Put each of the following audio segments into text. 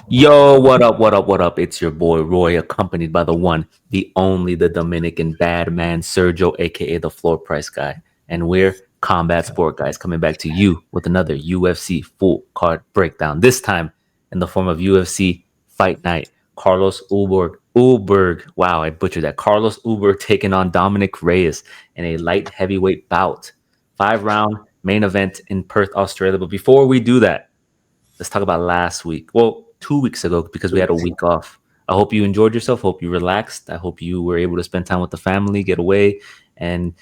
Yo, what up, what up, what up? It's your boy Roy, accompanied by the one, the only, the Dominican bad man, Sergio, aka the floor price guy. And we're Combat Sport Guys coming back to you with another UFC full card breakdown. This time in the form of UFC Fight Night. Carlos Ulberg. Wow, I butchered that. Carlos Ulberg taking on Dominic Reyes in a light heavyweight bout. 5 round main event in Perth, Australia. But before we do that, let's talk about last week. Well, 2 weeks ago because we had a week off. I hope you enjoyed yourself. Hope you relaxed. I hope you were able to spend time with the family, get away, and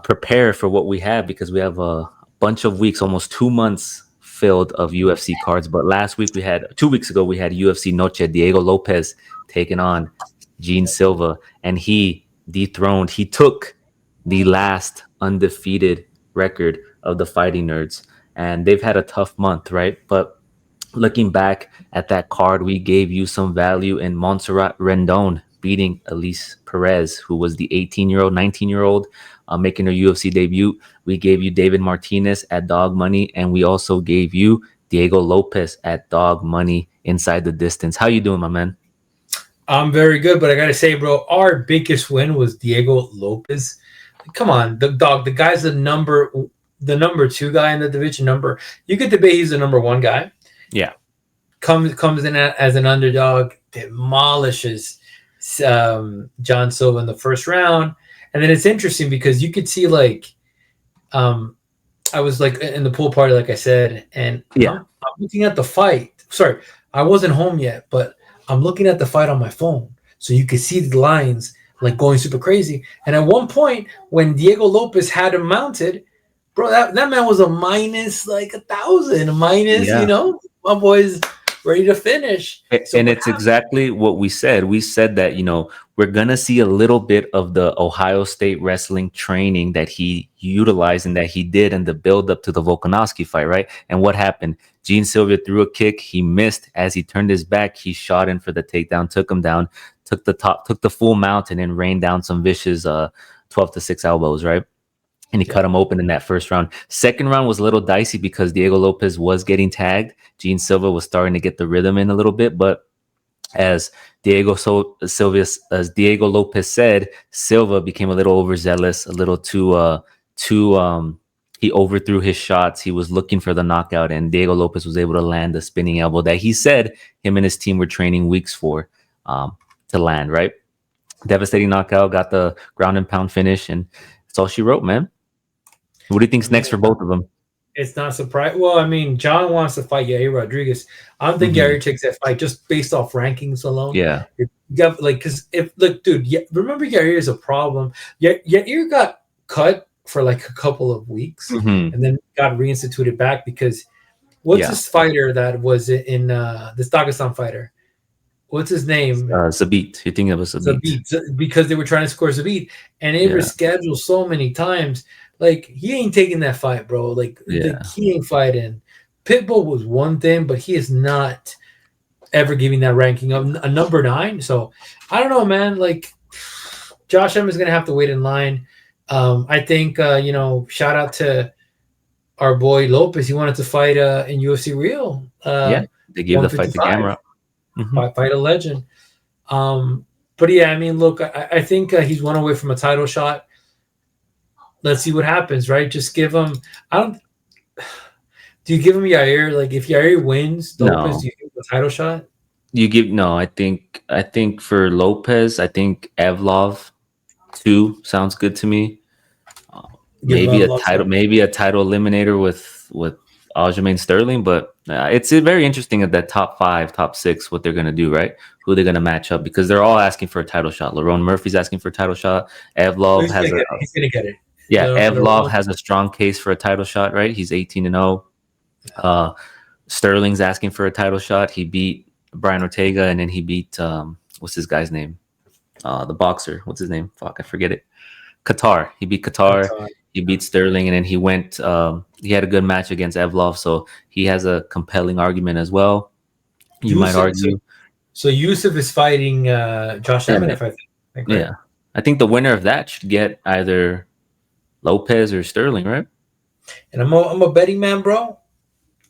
prepare for what we have because we have a bunch of weeks, almost 2 months filled of UFC cards. But last week 2 weeks ago, we had UFC Noche, Diego Lopez taking on Gene Silva, and he took the last undefeated record of the Fighting Nerds. And they've had a tough month, right? But looking back at that card, we gave you some value in Montserrat Rendon beating Elise Perez, who was the 18-year-old, 19-year-old making her UFC debut. We gave you David Martinez at dog money, and we also gave you Diego Lopez at dog money inside the distance. How you doing, my man? I'm very good, but I gotta say, bro, our biggest win was Diego Lopez. Come on, the guy's the number two guy in the division. You could debate he's the number one guy. Yeah. Comes in as an underdog, demolishes John Silva in the first round, and then it's interesting because you could see I was like in the pool party, like I said, and Yeah. I'm looking at the fight. Sorry, I wasn't home yet, but I'm looking at the fight on my phone, so you could see the lines like going super crazy. And at one point, when Diego Lopez had him mounted, bro, that man was a minus like 1,000, minus. Yeah. My boy's ready to finish. So And it's exactly what we said. We said that, we're going to see a little bit of the Ohio State wrestling training that he utilized and that he did in the build up to the Volkanovski fight, right? And what happened? Gene Silva threw a kick. He missed. As he turned his back, he shot in for the takedown, took him down, took the full mount, and then rained down some vicious 12-6 elbows, right? And he cut him open in that first round. Second round was a little dicey because Diego Lopez was getting tagged. Gene Silva was starting to get the rhythm in a little bit, but as Diego Lopez said, Silva became a little overzealous, a little too. He overthrew his shots. He was looking for the knockout, and Diego Lopez was able to land the spinning elbow that he said him and his team were training weeks for to land. Right, devastating knockout, got the ground and pound finish, and that's all she wrote, man. What do you think's next for both of them? It's not surprising. Well, I mean, John wants to fight Yair Rodriguez. I don't think Yair takes that fight just based off rankings alone. Yeah. You got because dude, remember Yair is a problem. Yair got cut for like a couple of weeks and then got reinstituted back because what's this fighter that was in this Dagestan fighter? What's his name? Zabit. You think it was Zabit? Because they were trying to score Zabit, and it was scheduled so many times. Like, he ain't taking that fight, bro. He ain't fighting. Pitbull was one thing, but he is not ever giving that ranking of a number 9. So, I don't know, man. Like, Josh Emmett is going to have to wait in line. I think, shout out to our boy Lopez. He wanted to fight in UFC Real. They gave the fight to Gamera. Fight a legend. But, yeah, I mean, look, I think he's one away from a title shot. Let's see what happens, right? Just give him. Do you give him Yair? Like, if Yair wins, Lopez, do you give him a title shot? I think for Lopez, I think Evlov 2 sounds good to me. Maybe a title eliminator with Aljamain Sterling, but it's very interesting at that top 5, top 6, what they're gonna do, right? Who they're gonna match up because they're all asking for a title shot. Lerone Murphy's asking for a title shot. Evlov he's gonna get it. Yeah, Evlov has a strong case for a title shot, right? He's 18-0. Sterling's asking for a title shot. He beat Brian Ortega, and then he beat what's this guy's name? The boxer. What's his name? Fuck, I forget it. Qatar. He beat Qatar. He beat Stirling, and then he went. He had a good match against Evlov, so he has a compelling argument as well. You might argue. So Yusuf is fighting Josh Emmett, if I think. Right? Yeah, I think the winner of that should get either Lopez or Sterling, right? And I'm a betting man, bro.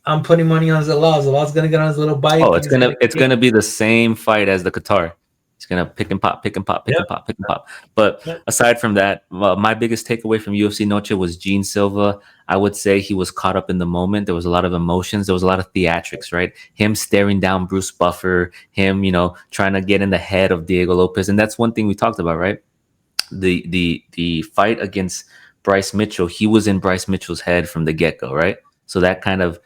I'm putting money on Zalal. Zal's gonna get on his little bike Oh, and he's gonna it's kick. gonna be the same fight as the Qatar. It's gonna pick and pop, pick and pop, pick Yep. and pop, pick and pop. But Yep. aside from that, my biggest takeaway from UFC Noche was Gene Silva. I would say he was caught up in the moment. There was a lot of emotions. There was a lot of theatrics, right? Him staring down Bruce Buffer. Him, trying to get in the head of Diego Lopez, and that's one thing we talked about, right? The fight against Bryce Mitchell. He was in Bryce Mitchell's head from the get go, right? So that kind of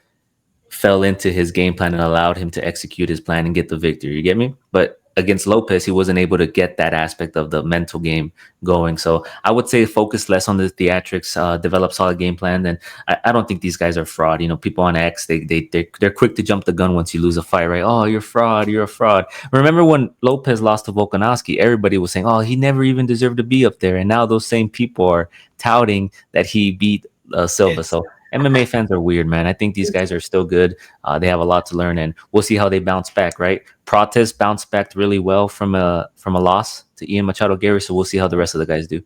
fell into his game plan and allowed him to execute his plan and get the victory. You get me? But against Lopez, he wasn't able to get that aspect of the mental game going. So I would say focus less on the theatrics, develop solid game plan. And I don't think these guys are fraud. People on X, they're quick to jump the gun once you lose a fight, right? Oh, you're fraud. You're a fraud. Remember when Lopez lost to Volkanovski, everybody was saying, oh, he never even deserved to be up there. And now those same people are touting that he beat Silva. It's, So MMA fans are weird, man. I think these guys are still good. They have a lot to learn, and we'll see how they bounce back. Right? Prates bounced back really well from a loss to Ian Machado Gary, so we'll see how the rest of the guys do.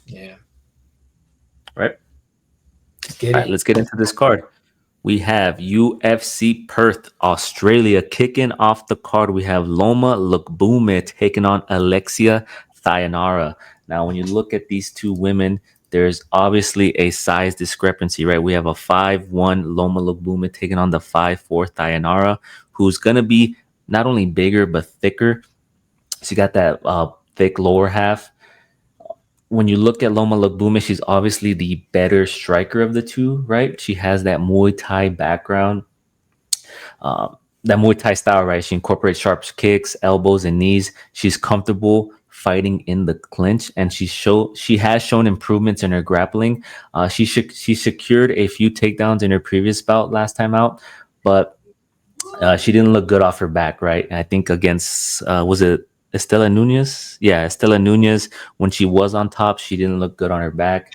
yeah. Right? Get All right, let's get into this card. We have UFC Perth, Australia, kicking off the card. We have Loma Lookboome taking on Alexia Thainara. Now, when you look at these two women, there's obviously a size discrepancy, right? We have a 5'1" Loma Lookboome taking on the 5'4" Thainara, who's going to be not only bigger, but thicker. She got that thick lower half. When you look at Loma Lookboome, she's obviously the better striker of the two, right? She has that Muay Thai background, that Muay Thai style, right? She incorporates sharp kicks, elbows, and knees. She's comfortable fighting in the clinch, and she has shown improvements in her grappling. She secured a few takedowns in her previous bout last time out, but she didn't look good off her back, right? I think against was it Estela Nunez? Yeah, Estela Nunez. When she was on top, she didn't look good on her back.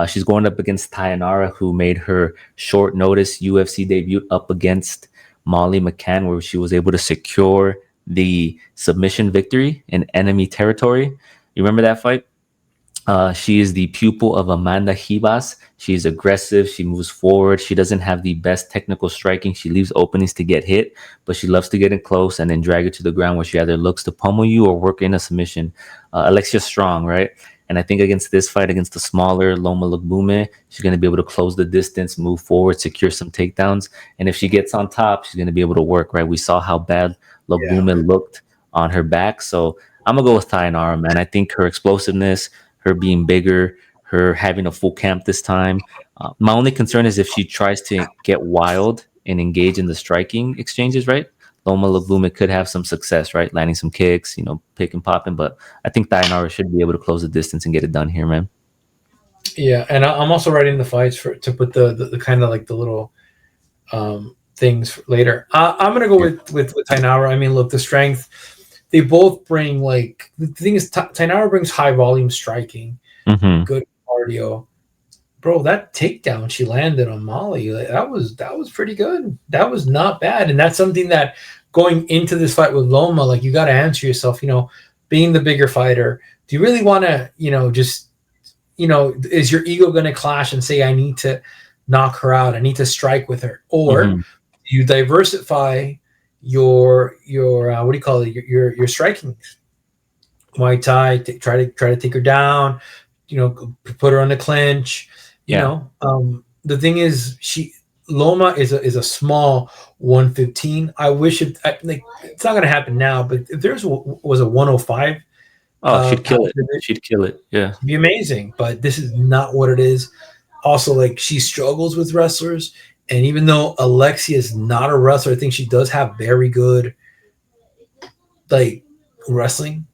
She's going up against Thainara, who made her short notice UFC debut up against Molly McCann, where she was able to secure the submission victory in enemy territory. You remember that fight? She is the pupil of Amanda Ribas. She's aggressive. She moves forward. She doesn't have the best technical striking. She leaves openings to get hit, but she loves to get in close and then drag it to the ground where she either looks to pummel you or work in a submission. Alexia's strong, right? And I think against this fight, against the smaller Loma Lookboome, she's going to be able to close the distance, move forward, secure some takedowns. And if she gets on top, she's going to be able to work, right? We saw how bad Lookboome looked on her back. So I'm going to go with Thainara, man. I think her explosiveness, her being bigger, her having a full camp this time. My only concern is if she tries to get wild and engage in the striking exchanges, right? Loma Lookboome could have some success, right? Landing some kicks, pick and popping. But I think Thainara should be able to close the distance and get it done here, man. Yeah, and I'm also writing the fights to put the kind of like the little things for later. I'm gonna go with Thainara. I mean, look, the strength. They both bring like the thing is Thainara brings high volume striking, good cardio. Bro, that takedown she landed on Molly, like, that was pretty good. That was not bad, and that's something that going into this fight with Loma, like you got to answer yourself. Being the bigger fighter, do you really want to, just, is your ego going to clash and say I need to knock her out, I need to strike with her, or you diversify your what do you call it, your striking, Muay Thai, try to take her down, put her on the clinch. The thing is, Loma is a small 115. I wish it's not going to happen now, but if there's was a 105, she'd kill it. She'd kill it. Yeah, it'd be amazing. But this is not what it is. Also, like, she struggles with wrestlers, and even though Alexia is not a wrestler, I think she does have very good like wrestling.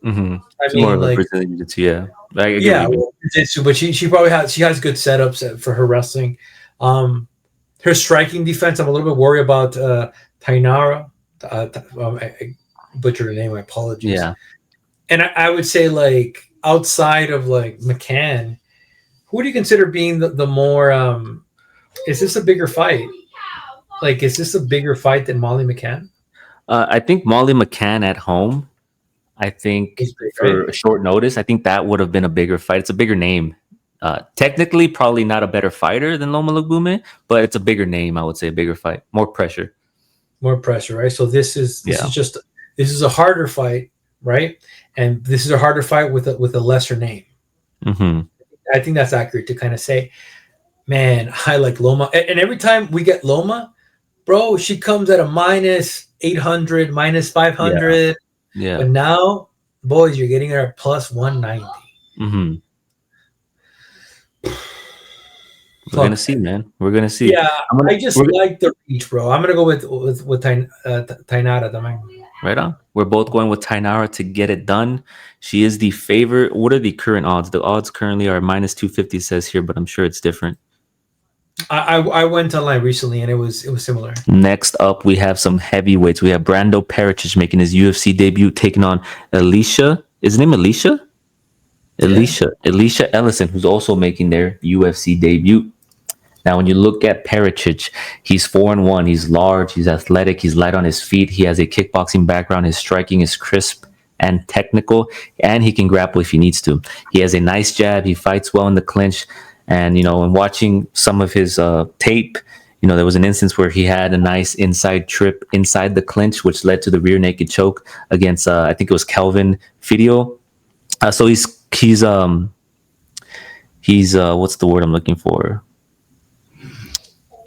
I mean, more of a Brazilian jiu-jitsu, yeah. Jiu-jitsu, but she probably has good setups for her wrestling. Her striking defense, I'm a little bit worried about Thainara. I butchered her name. My apologies. Yeah, and I would say, like, outside of like McCann, who do you consider being the more? Is this a bigger fight? Like, is this a bigger fight than Molly McCann? I think Molly McCann at home. I think for a short notice, I think that would have been a bigger fight. It's a bigger name. Technically, probably not a better fighter than Loma Lookboome, but it's a bigger name. I would say a bigger fight, more pressure. More pressure, right? So this is just this is a harder fight, right? And this is a harder fight with a lesser name. Mm-hmm. I think that's accurate to kind of say, man, I like Loma. And every time we get Loma, bro, she comes at a minus 800, minus 500. Yeah. But now, boys, you're getting her at plus 190. Mm-hmm. We're gonna see, man. We're gonna see. Yeah, I just like the reach, bro. I'm gonna go with Thainara, the man. Right on. We're both going with Thainara to get it done. She is the favorite. What are the current odds? The odds currently are minus 250, says here, but I'm sure it's different. I went online recently and it was similar. Next up, we have some heavyweights. We have Brando Pericic making his UFC debut, taking on Alicia. Is his name Alicia? Alicia Ellison, who's also making their UFC debut. Now, when you look at Pericic, he's 4-1. He's large. He's athletic. He's light on his feet. He has a kickboxing background. His striking is crisp and technical, and he can grapple if he needs to. He has a nice jab. He fights well in the clinch. And, when watching some of his tape, there was an instance where he had a nice inside trip inside the clinch, which led to the rear naked choke against, I think it was Kelvin Video. So he's what's the word I'm looking for?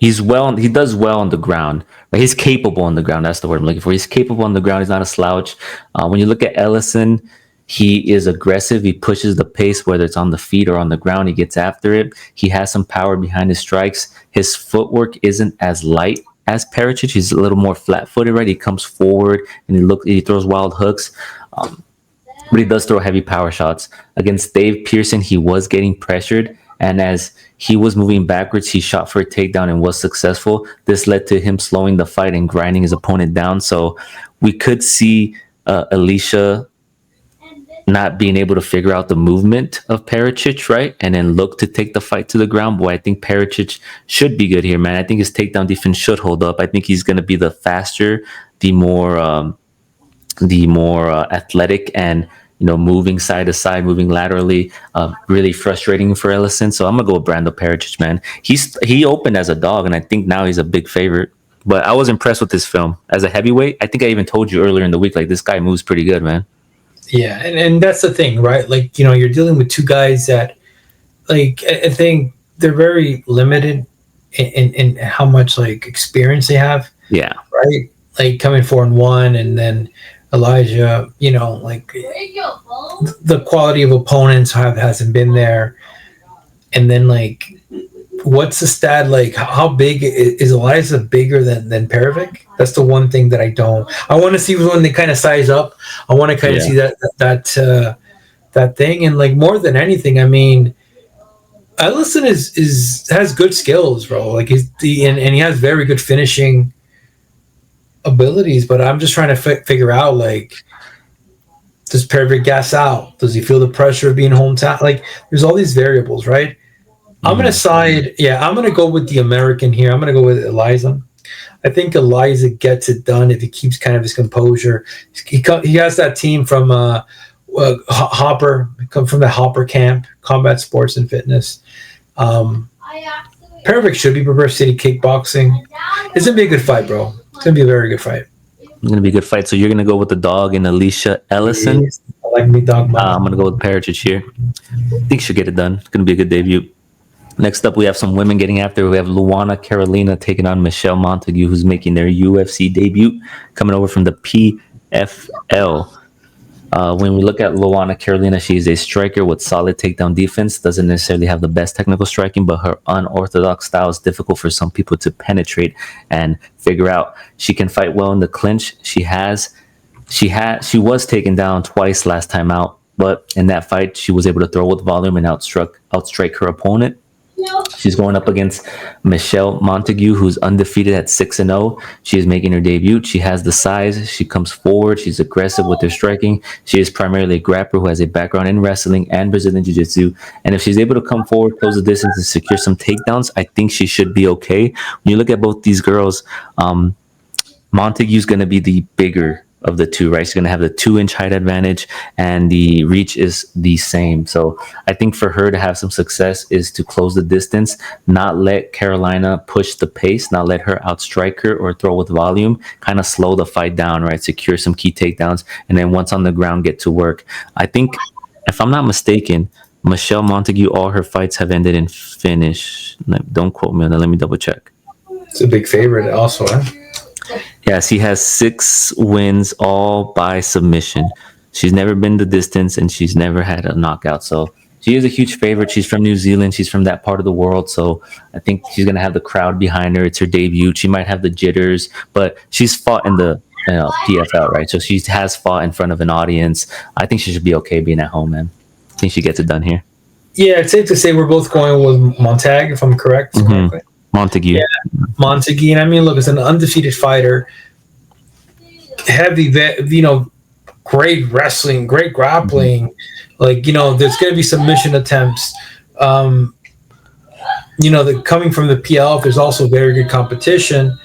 He does well on the ground. But he's capable on the ground. That's the word I'm looking for. He's capable on the ground. He's not a slouch. When you look at Ellison, he is aggressive. He pushes the pace, whether it's on the feet or on the ground. He gets after it. He has some power behind his strikes. His footwork isn't as light as Pericic. He's a little more flat-footed, right? He comes forward and he throws wild hooks. But he does throw heavy power shots. Against Dave Pearson, he was getting pressured. And as he was moving backwards, he shot for a takedown and was successful. This led to him slowing the fight and grinding his opponent down. So we could see Alicia not being able to figure out the movement of Pericic, right? And then look to take the fight to the ground. Boy, I think Pericic should be good here, man. I think his takedown defense should hold up. I think he's going to be the faster, the more athletic and moving side to side, moving laterally, really frustrating for Ellison. So I'm gonna go with Brando Pericic, man. He opened as a dog, and I think now he's a big favorite. But I was impressed with this film as a heavyweight. I think I even told you earlier in the week, like, this guy moves pretty good, man. Yeah, and that's the thing, right? Like, you're dealing with two guys that, like, I think they're very limited in how much like experience they have. Yeah. Right. Like coming 4-1, and then Elijah, like the quality of opponents hasn't been there. And then like, what's the stat? Like how big is Elijah bigger than Pericic? That's the one thing that I want to see when they kind of size up. I want to kind of see that thing. And like more than anything, I mean, Ellison has good skills, bro. Like and he has very good finishing abilities, but I'm just trying to figure out, like, does Pericic gas out? Does he feel the pressure of being hometown? Like, there's all these variables, right? I'm going to go with the American here. I'm going to go with Ellison. I think Elijah gets it done if he keeps kind of his composure. He has that team from Hopper, come from the Hopper camp, Combat Sports and Fitness. Pericic should be River City Kickboxing. It's going to be a good fight, bro. It's going to be a very good fight. It's going to be a good fight. So you're going to go with the dog and Alicia Ellison. Yes, I like me dog. I'm going to go with Pericic here. I think she'll get it done. It's going to be a good debut. Next up, we have some women getting after. We have Luana Carolina taking on Michelle Montague, who's making their UFC debut, coming over from the PFL. When we look at Luana Carolina, she's a striker with solid takedown defense. Doesn't necessarily have the best technical striking, but her unorthodox style is difficult for some people to penetrate and figure out. She can fight well in the clinch. She was taken down twice last time out, but in that fight, she was able to throw with volume and outstrike her opponent. She's going up against Michelle Montague, who's undefeated at 6-0. She is making her debut. She has the size. She comes forward. She's aggressive with her striking. She is primarily a grappler who has a background in wrestling and Brazilian Jiu-Jitsu. And if she's able to come forward, close the distance, and secure some takedowns, I think she should be okay. When you look at both these girls, Montague's going to be the bigger of the two, right? She's going to have the 2-inch height advantage, and the reach is the same. So I think for her to have some success is to close the distance, not let Carolina push the pace, not let her outstrike her or throw with volume, kind of slow the fight down, right? Secure some key takedowns, and then once on the ground, get to work. I think, if I'm not mistaken, Michelle Montague, all her fights have ended in finish. Don't quote me on that. Let me double check. It's a big favorite also, huh? Yes, he has 6 wins, all by submission. She's never been the distance, and she's never had a knockout. So she is a huge favorite. She's from New Zealand. She's from that part of the world. So I think she's going to have the crowd behind her. It's her debut. She might have the jitters, but she's fought in the PFL, right? So she has fought in front of an audience. I think she should be okay being at home, man. I think she gets it done here. Yeah, it's safe to say we're both going with Montague, if I'm correct. Mm-hmm. Montague. Yeah, Montague. And I mean, look, it's an undefeated fighter. Heavy, great wrestling, great grappling. Like, there's going to be submission attempts. The coming from the PL, there's also very good competition.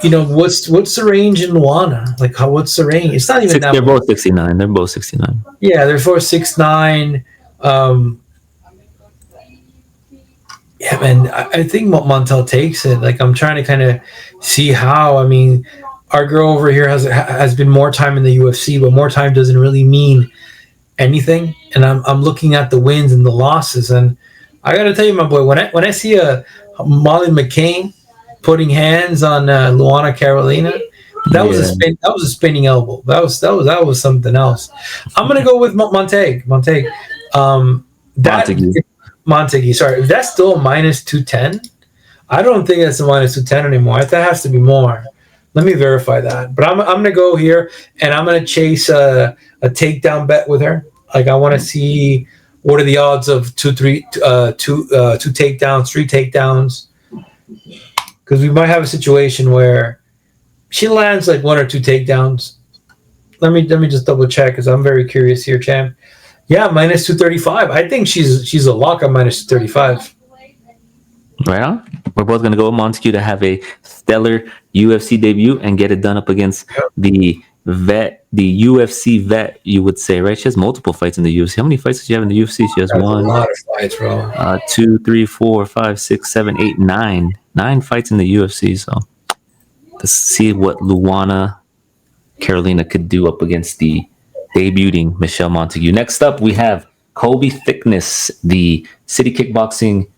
What's the range in Luana? Like, what's the range? It's not even that. They're both 69. They're both 69. Yeah, they're 4'6'9". Yeah, man, I think Montel takes it. Like, I'm trying to kind of see how. I mean, our girl over here has been more time in the UFC, but more time doesn't really mean anything. And I'm looking at the wins and the losses, and I got to tell you, my boy, when I see a Molly McCain putting hands on Luana Carolina, that was a spinning elbow. That was something else. I'm gonna go with Montague. Montague. Sorry, if that's still a minus 210, I don't think that's a minus 210 anymore. I think that has to be more. Let me verify that. But I'm gonna go here and I'm gonna chase a takedown bet with her. Like, I want to see what are the odds of two takedowns, 3 takedowns, because we might have a situation where she lands like 1 or 2 takedowns. Let me just double check, because I'm very curious here, champ. Yeah, minus 235. I think she's a lock on minus 235. Right on. We're both going to go with Montague to have a stellar UFC debut and get it done up against the UFC vet, you would say, right? She has multiple fights in the UFC. How many fights does she have in the UFC? She has a lot of fights, bro. 2, 3, 4, 5, 6, 7, 8, 9. 9 fights in the UFC. So let's see what Luana Carolina could do up against the debuting Michelle Montague. Next up, we have Colby Thicknesse, the City Kickboxing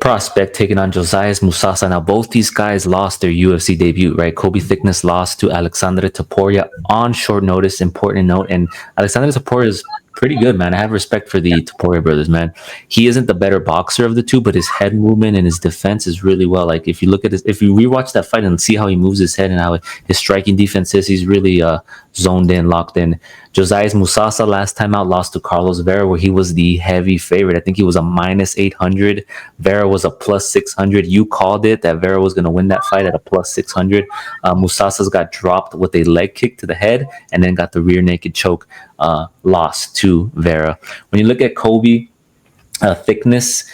prospect, taking on Josias Musasa. Now, both these guys lost their UFC debut, right? Colby Thicknesse lost to Alexandre Topuria on short notice, important note. And Alexandre Topuria is pretty good, man. I have respect for the Topuria brothers, man. He isn't the better boxer of the two, but his head movement and his defense is really well. Like, if you look at this, if you rewatch that fight and see how he moves his head and how his striking defense is, he's really zoned in, locked in. Josias Musasa last time out lost to Carlos Vera, where he was the heavy favorite. I think he was a minus 800. Vera was a plus 600. You called it that Vera was going to win that fight at a plus 600. Musasa's got dropped with a leg kick to the head and then got the rear naked choke, loss to Vera. When you look at Colby Thicknesse,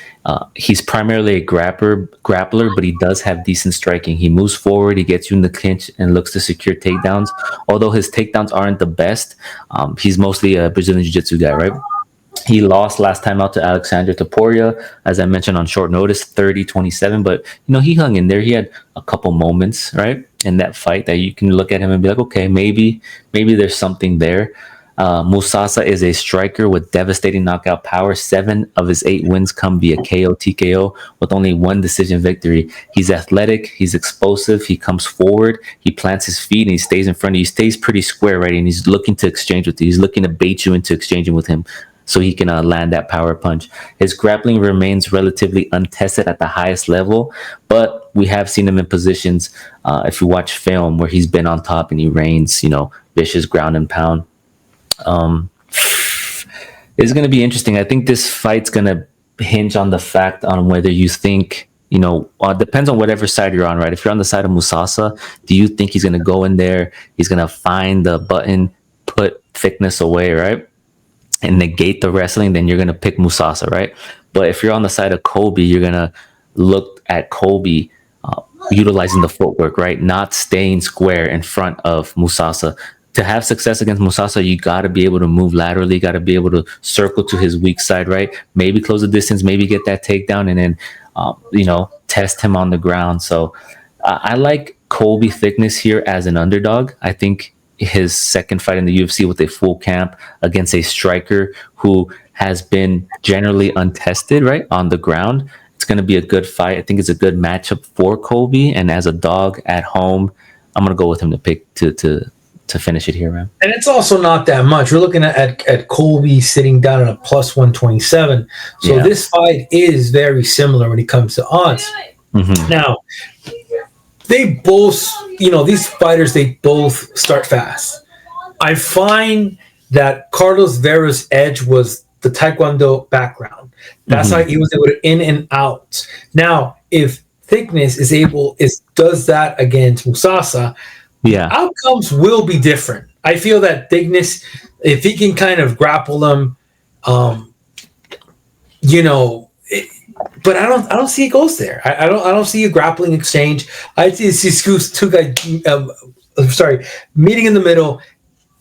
he's primarily a grappler, but he does have decent striking. He moves forward, he gets you in the clinch and looks to secure takedowns. Although his takedowns aren't the best, he's mostly a Brazilian Jiu-Jitsu guy, right? He lost last time out to Alexandre Topuria, as I mentioned, on short notice, 30-27. But, he hung in there. He had a couple moments, right, in that fight that you can look at him and be like, okay, maybe there's something there. Musasa is a striker with devastating knockout power. 7 of his 8 wins come via KO, TKO, with only 1 decision victory. He's athletic, he's explosive, he comes forward, he plants his feet, and he stays in front of you. He stays pretty square, right? And he's looking to exchange with you. He's looking to bait you into exchanging with him so he can land that power punch. His grappling remains relatively untested at the highest level, but we have seen him in positions, if you watch film, where he's been on top and he reigns, vicious ground and pound. It's going to be interesting. I think this fight's going to hinge on the fact on whether you think, depends on whatever side you're on, right? If you're on the side of Musasa, do you think he's going to go in there, he's going to find the button, put Thicknesse away, right, and negate the wrestling? Then you're going to pick Musasa, right? But if you're on the side of Colby, you're going to look at Colby utilizing the footwork, right? Not staying square in front of Musasa. To have success against Musasa, you got to be able to move laterally, got to be able to circle to his weak side, right? Maybe close the distance, maybe get that takedown, and then, test him on the ground. So I like Colby Thicknesse here as an underdog. I think his second fight in the UFC with a full camp against a striker who has been generally untested, right, on the ground. It's going to be a good fight. I think it's a good matchup for Colby. And as a dog at home, I'm going to go with him to pick to finish it here, man. And it's also not that much. We're looking at Colby sitting down at a plus 127. So this fight is very similar when it comes to odds. Mm-hmm. Now, they both, these fighters, they both start fast. I find that Carlos Vera's edge was the Taekwondo background. That's how he was able to in and out. Now, if Thicknesse does that against Musasa, outcomes will be different. I feel that Thicknesse, if he can kind of grapple them, but I don't see it goes there. I don't see a grappling exchange. I see two guys, meeting in the middle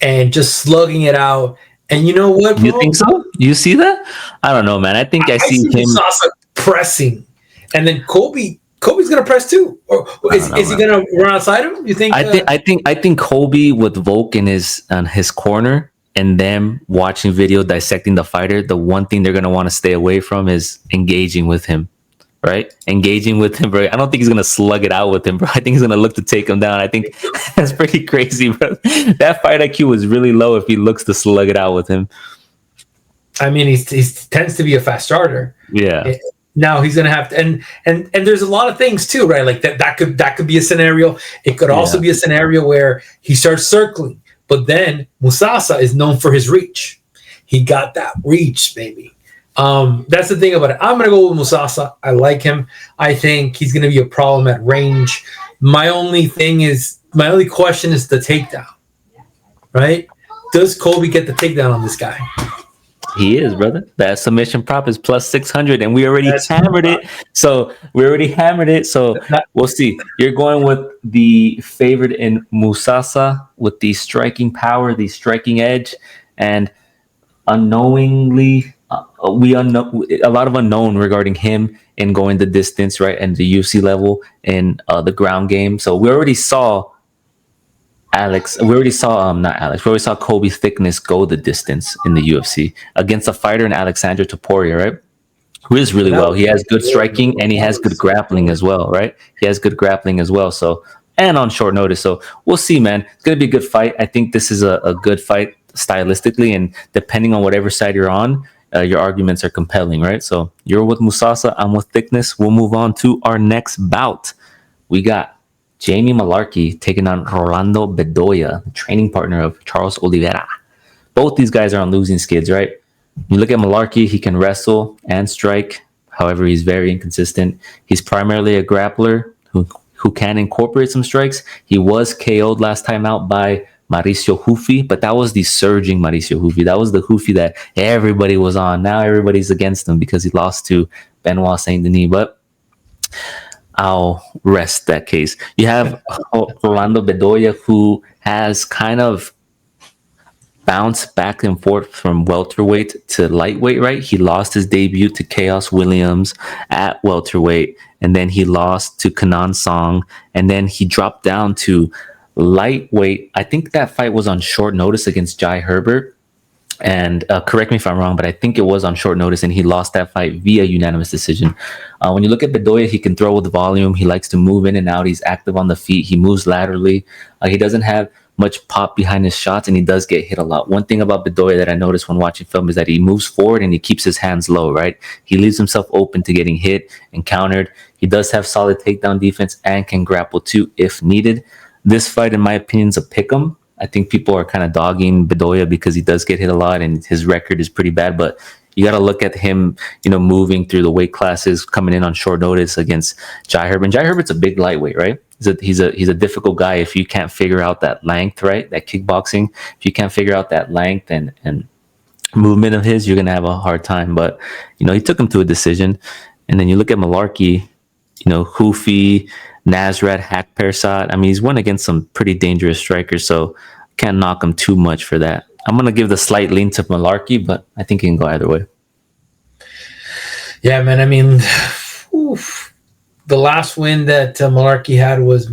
and just slugging it out. And you know what, bro? You think so? You see that? I don't know, man. I think I see him Musasa pressing, and then Colby's gonna press too. Or is he gonna run outside him? You think? I think Colby with Volk in his corner and them watching video dissecting the fighter. The one thing they're gonna want to stay away from is engaging with him. Right? Engaging with him, bro. I don't think he's going to slug it out with him, bro. I think he's going to look to take him down. I think that's pretty crazy, bro. That fight IQ is really low if he looks to slug it out with him. I mean, he tends to be a fast starter. Yeah. Now he's going to have to, and there's a lot of things too, right? Like that could be a scenario. It could also be a scenario where he starts circling, but then Musasa is known for his reach. He got that reach, baby. That's the thing about it. I'm going to go with Musasa. I like him. I think he's going to be a problem at range. My only question is the takedown, right? Does Colby get the takedown on this guy? He is, brother. That submission prop is plus 600, and we already hammered it. So we'll see. You're going with the favorite in Musasa with the striking power, the striking edge, and unknowingly, a lot of unknown regarding him in going the distance, right, and the UFC level in the ground game. So we already saw Colby Thicknesse go the distance in the UFC against a fighter in Alexander Topuria, right? Who is really well. He has good striking and he has good grappling as well, right? So, and on short notice. So we'll see, man. It's going to be a good fight. I think this is a good fight stylistically, and depending on whatever side you're on, your arguments are compelling, right? So you're with Musasa, I'm with Thicknesse. We'll move on to our next bout. We got Jamie Mullarkey taking on Rolando Bedoya, the training partner of Charles Oliveira. Both these guys are on losing skids, right? You look at Mullarkey, he can wrestle and strike. However, he's very inconsistent. He's primarily a grappler who can incorporate some strikes. He was KO'd last time out by Mauricio Hufi, but that was the surging Mauricio Hufi. That was the Hufi that everybody was on. Now everybody's against him because he lost to Benoit Saint Denis, but I'll rest that case. You have Rolando Bedoya, who has kind of bounced back and forth from welterweight to lightweight, right? He lost his debut to Chaos Williams at welterweight, and then he lost to Kanan Song, and then he dropped down to lightweight. I think that fight was on short notice against Jai Herbert, and correct me if I'm wrong, but I think it was on short notice, and he lost that fight via unanimous decision. When you look at Bedoya, he can throw with volume. He likes to move in and out. He's active on the feet. He moves laterally. He doesn't have much pop behind his shots, and he does get hit a lot. One thing about Bedoya that I noticed when watching film is that he moves forward and he keeps his hands low, right? He leaves himself open to getting hit and countered. He does have solid takedown defense and can grapple too if needed. This fight, in my opinion, is a pick'em. I think people are kind of dogging Bedoya because he does get hit a lot and his record is pretty bad. But you got to look at him, moving through the weight classes, coming in on short notice against Jai Herbert. And Jai Herbert's a big lightweight, right? He's a difficult guy if you can't figure out that length, right? That kickboxing. If you can't figure out that length and movement of his, you're gonna have a hard time. But he took him to a decision. And then you look at Mullarkey. Houfi, Nasrat, Hack Persat. I mean, he's won against some pretty dangerous strikers, so can't knock him too much for that. I'm gonna give the slight lean to Mullarkey, but I think he can go either way. Yeah, man. I mean, the last win that Mullarkey had was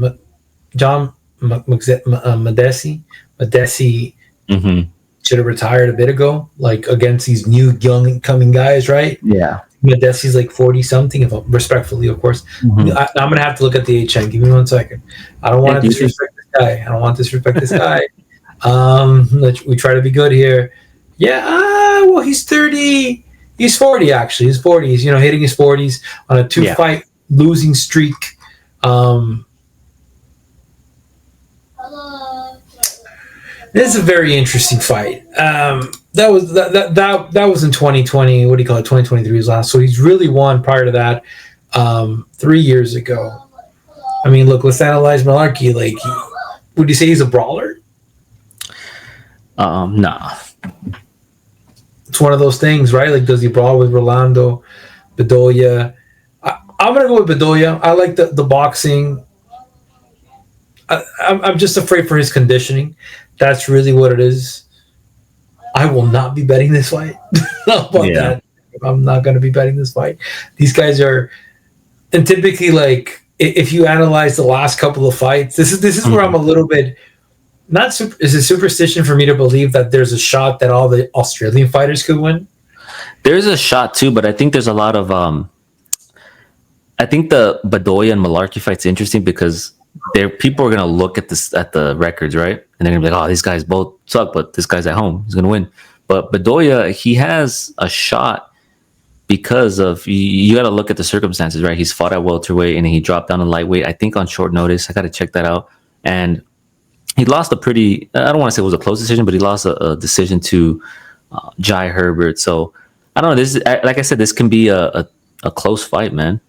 John Madesi. Madesi should have retired a bit ago, like against these new young coming guys, right? Yeah. Madesi's like 40 something, if respectfully, of course. I'm gonna have to look at the HN. Give me 1 second. I don't want to disrespect this guy. We try to be good here. Yeah, well, he's 30. He's 40 actually. He's 40. He's hitting his 40s on a 2-fight losing streak. This is a very interesting fight. That was in 2020. What do you call it? 2023 was last. So he's really won prior to that 3 years ago. I mean, look, let's analyze Mullarkey. Like, would you say he's a brawler? Nah. It's one of those things, right? Like, does he brawl with Rolando, Bedoya? I'm gonna go with Bedoya. I like the boxing. I'm just afraid for his conditioning. That's really what it is. I will not be betting this fight. How about that? I'm not going to be betting this fight. These guys are, and typically, like, if you analyze the last couple of fights, this is where I'm a little bit is a superstition for me to believe that there's a shot that all the Australian fighters could win. There's a shot too, but I think there's a lot of I think the Bedoya and Mullarkey fight's interesting because people are gonna look at the records, right? And they're gonna be like, oh, these guys both suck, but this guy's at home, he's gonna win. But Bedoya, he has a shot because of you got to look at the circumstances, right? He's fought at welterweight and he dropped down to lightweight, I think on short notice. I got to check that out. And he lost I don't want to say it was a close decision, but he lost a decision to Jai Herbert. So I don't know. This is, like I said, this can be a close fight, man.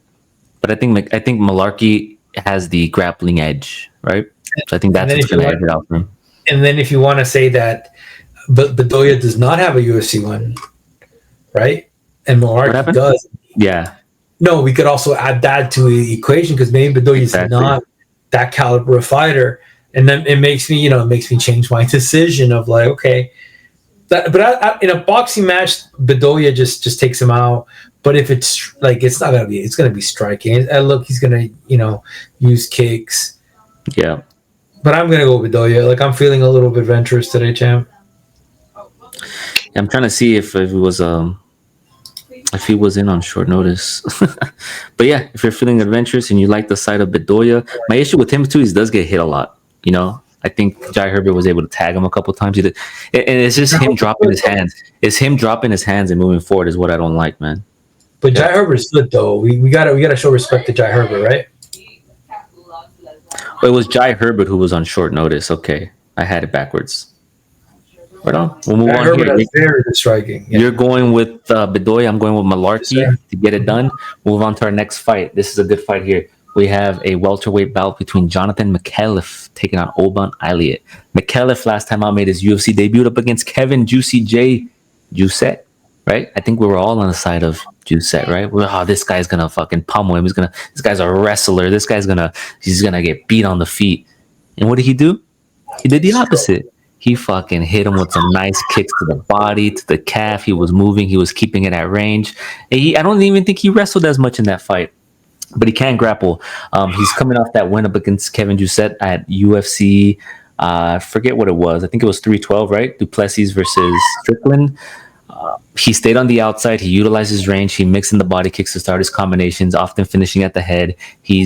But I think Mullarkey has the grappling edge, right? So I think that's what's going to edge it out for him. And then if you want to say that Bedoya does not have a UFC one, right? And Mullarkey does. Yeah. No, we could also add that to the equation because maybe Bedoya is not that caliber of fighter. And then it makes me change my decision of like, okay. But in a boxing match, Bedoya just takes him out. But if it's like, it's going to be striking. Look, he's going to, use kicks. Yeah. But I'm going to go with Bedoya. Like, I'm feeling a little bit adventurous today, champ. I'm trying to see if it was if he was in on short notice. But yeah, if you're feeling adventurous and you like the side of Bedoya, my issue with him too is he does get hit a lot. I think Jai Herbert was able to tag him a couple times. And it's just him dropping his hands. It's him dropping his hands and moving forward is what I don't like, man. But Jai Herbert's good though. We gotta show respect to Jai Herbert, right? Well, it was Jai Herbert who was on short notice. Okay, I had it backwards. Right on. We'll move on here. Very striking. Yeah. You're going with Bedoya. I'm going with Mullarkey to get it done. Move on to our next fight. This is a good fight here. We have a welterweight bout between Jonathan Micallef taking on Oban Elliot. Micallef last time out made his UFC debut up against Kevin Juicy J. Juicet, right? I think we were all on the side of Juicet, right? This guy's gonna fucking pummel him. This guy's a wrestler. He's gonna get beat on the feet. And what did he do? He did the opposite. He fucking hit him with some nice kicks to the body, to the calf. He was moving. He was keeping it at range. And I don't even think he wrestled as much in that fight. But he can grapple. He's coming off that win up against Kevin Juicet at UFC. I forget what it was. I think it was 312, right? Duplessis versus Strickland. He stayed on the outside. He utilized his range. He mixed in the body kicks to start his combinations, often finishing at the head. He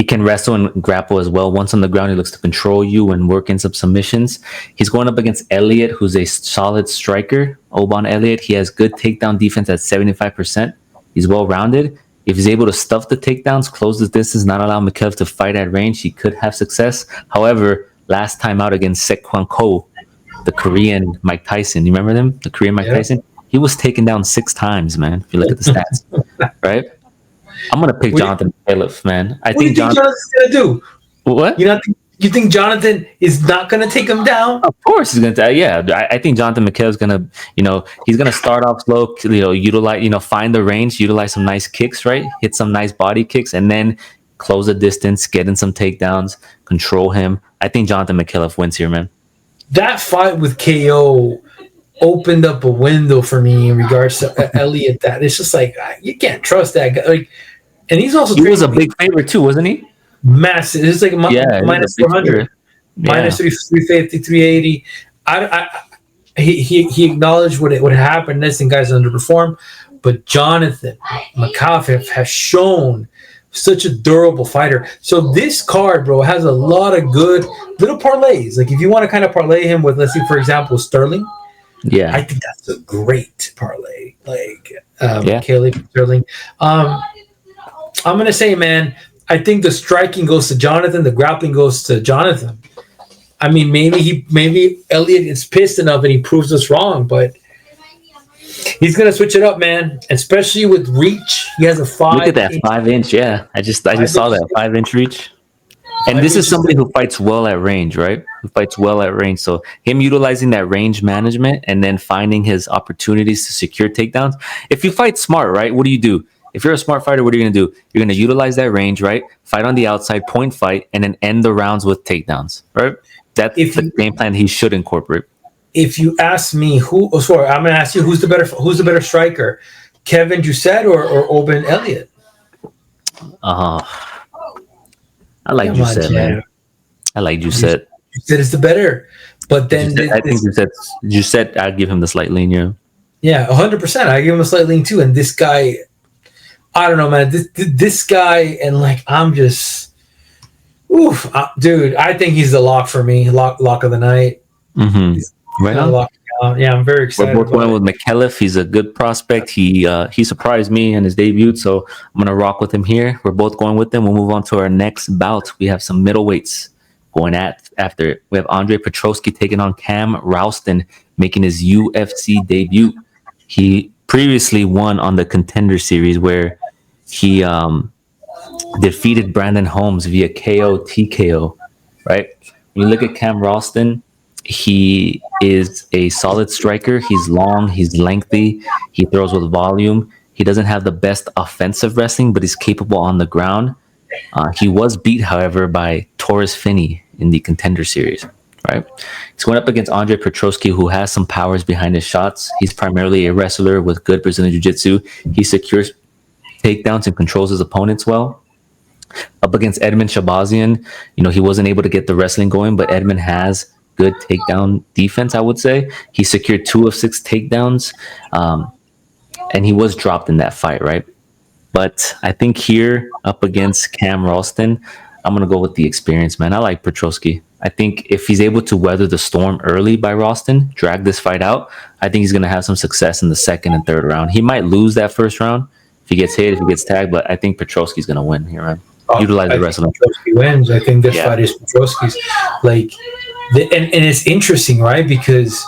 can wrestle and grapple as well. Once on the ground, he looks to control you and work in some submissions. He's going up against Elliot, who's a solid striker. Oban Elliot. He has good takedown defense at 75%. He's well-rounded. If he's able to stuff the takedowns, close the distance, not allow Micallef to fight at range, he could have success. However, last time out against Sekwon Ko, the Korean Mike Tyson, you remember them? The Korean Mike Tyson? He was taken down 6 times, man, if you look at the stats, right? I'm going to pick Jonathan Micallef, man. I think Jonathan's going to do? What? You You think Jonathan is not going to take him down? Of course he's gonna. Yeah, I think Jonathan Micallef's gonna. He's gonna start off slow. Utilize. Find the range, utilize some nice kicks, right? Hit some nice body kicks, and then close the distance, get in some takedowns, control him. I think Jonathan Micallef wins here, man. That fight with KO opened up a window for me in regards to Elliot. That it's just like you can't trust that guy. Like, and he was a big favorite too, wasn't he? Massive. It's like minus 400, minus 350, 380. He acknowledged what happened. This and guys underperformed, but Jonathan Micallef has shown such a durable fighter. So this card, bro, has a lot of good little parlays. Like if you want to kind of parlay him with, let's say, for example, Stirling. Yeah, I think that's a great parlay. Like Micallef, Stirling. I'm gonna say, man, I think the striking goes to Jonathan, the grappling goes to Jonathan. I mean, maybe Elliot is pissed enough and he proves us wrong, but he's gonna switch it up, man. Especially with reach, he has a 5. Look at that 5-inch. Yeah, I just saw that 5-inch reach. And this is somebody who fights well at range, right? Who fights well at range. So him utilizing that range management and then finding his opportunities to secure takedowns. If you fight smart, right? What do? If you're a smart fighter, what are you going to do? You're going to utilize that range, right? Fight on the outside, point fight, and then end the rounds with takedowns, right? That's the game plan he should incorporate. If you ask me I'm going to ask you who's the better striker, Kevin Doucette or Oben Elliot? I like Doucette, man. I like Doucette. Doucette is the better, but then I think Doucette. I'd give him the slight lean, yeah. Yeah, 100%. I give him a slight lean too. And this guy, I don't know, man. This guy, and like I'm just, dude. I think he's the lock for me. Lock of the night. Mm-hmm. Right on. Yeah, I'm very excited. We're both going with Micallef. He's a good prospect. He surprised me in his debut, so I'm gonna rock with him here. We're both going with him. We'll move on to our next bout. We have some middleweights going after it. We have Andre Petroski taking on Cam Rowston, making his UFC debut. He previously won on the Contender Series where he defeated Brandon Holmes via KO TKO. Right? When you look at Cam Rowston, he is a solid striker. He's long, he's lengthy, he throws with volume. He doesn't have the best offensive wrestling, but he's capable on the ground. He was beat, however, by Taurus Finney in the Contender Series. Right? He's going up against Andre Petroski, who has some powers behind his shots. He's primarily a wrestler with good Brazilian Jiu-Jitsu. He secures takedowns and controls his opponents well. Up against Edmund Shabazian, he wasn't able to get the wrestling going, but Edmund has good takedown defense, I would say. He secured 2 of 6 takedowns, and he was dropped in that fight, right? But I think here, up against Cam Rowston, I'm going to go with the experience, man. I like Petroski. I think if he's able to weather the storm early by Rowston, drag this fight out, I think he's going to have some success in the second and third round. He might lose that first round if he gets hit, if he gets tagged, but I think Petroski's going to win here, man. Utilize the rest of them. Petroski wins. I think this fight is Petroski's. And it's interesting, right? Because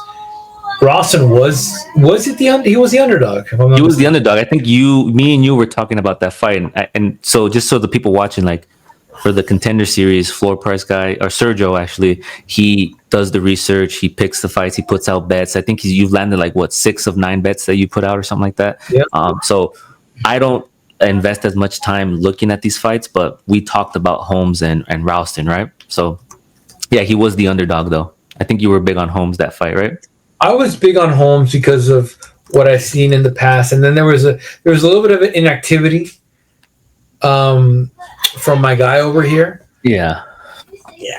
Rowston was he was the underdog. He was the underdog. I think me and you were talking about that fight, and so just so the people watching, like for the Contender Series, floor price guy or Sergio, actually, he does the research, he picks the fights, he puts out bets. I think you've landed 6 of 9 bets that you put out or something like that. Yeah. So I don't invest as much time looking at these fights, but we talked about Holmes and Rowston, right? So yeah, he was the underdog though. I think you were big on Holmes that fight, right? I was big on Holmes because of what I've seen in the past, and then there was a little bit of an inactivity from my guy over here. Yeah.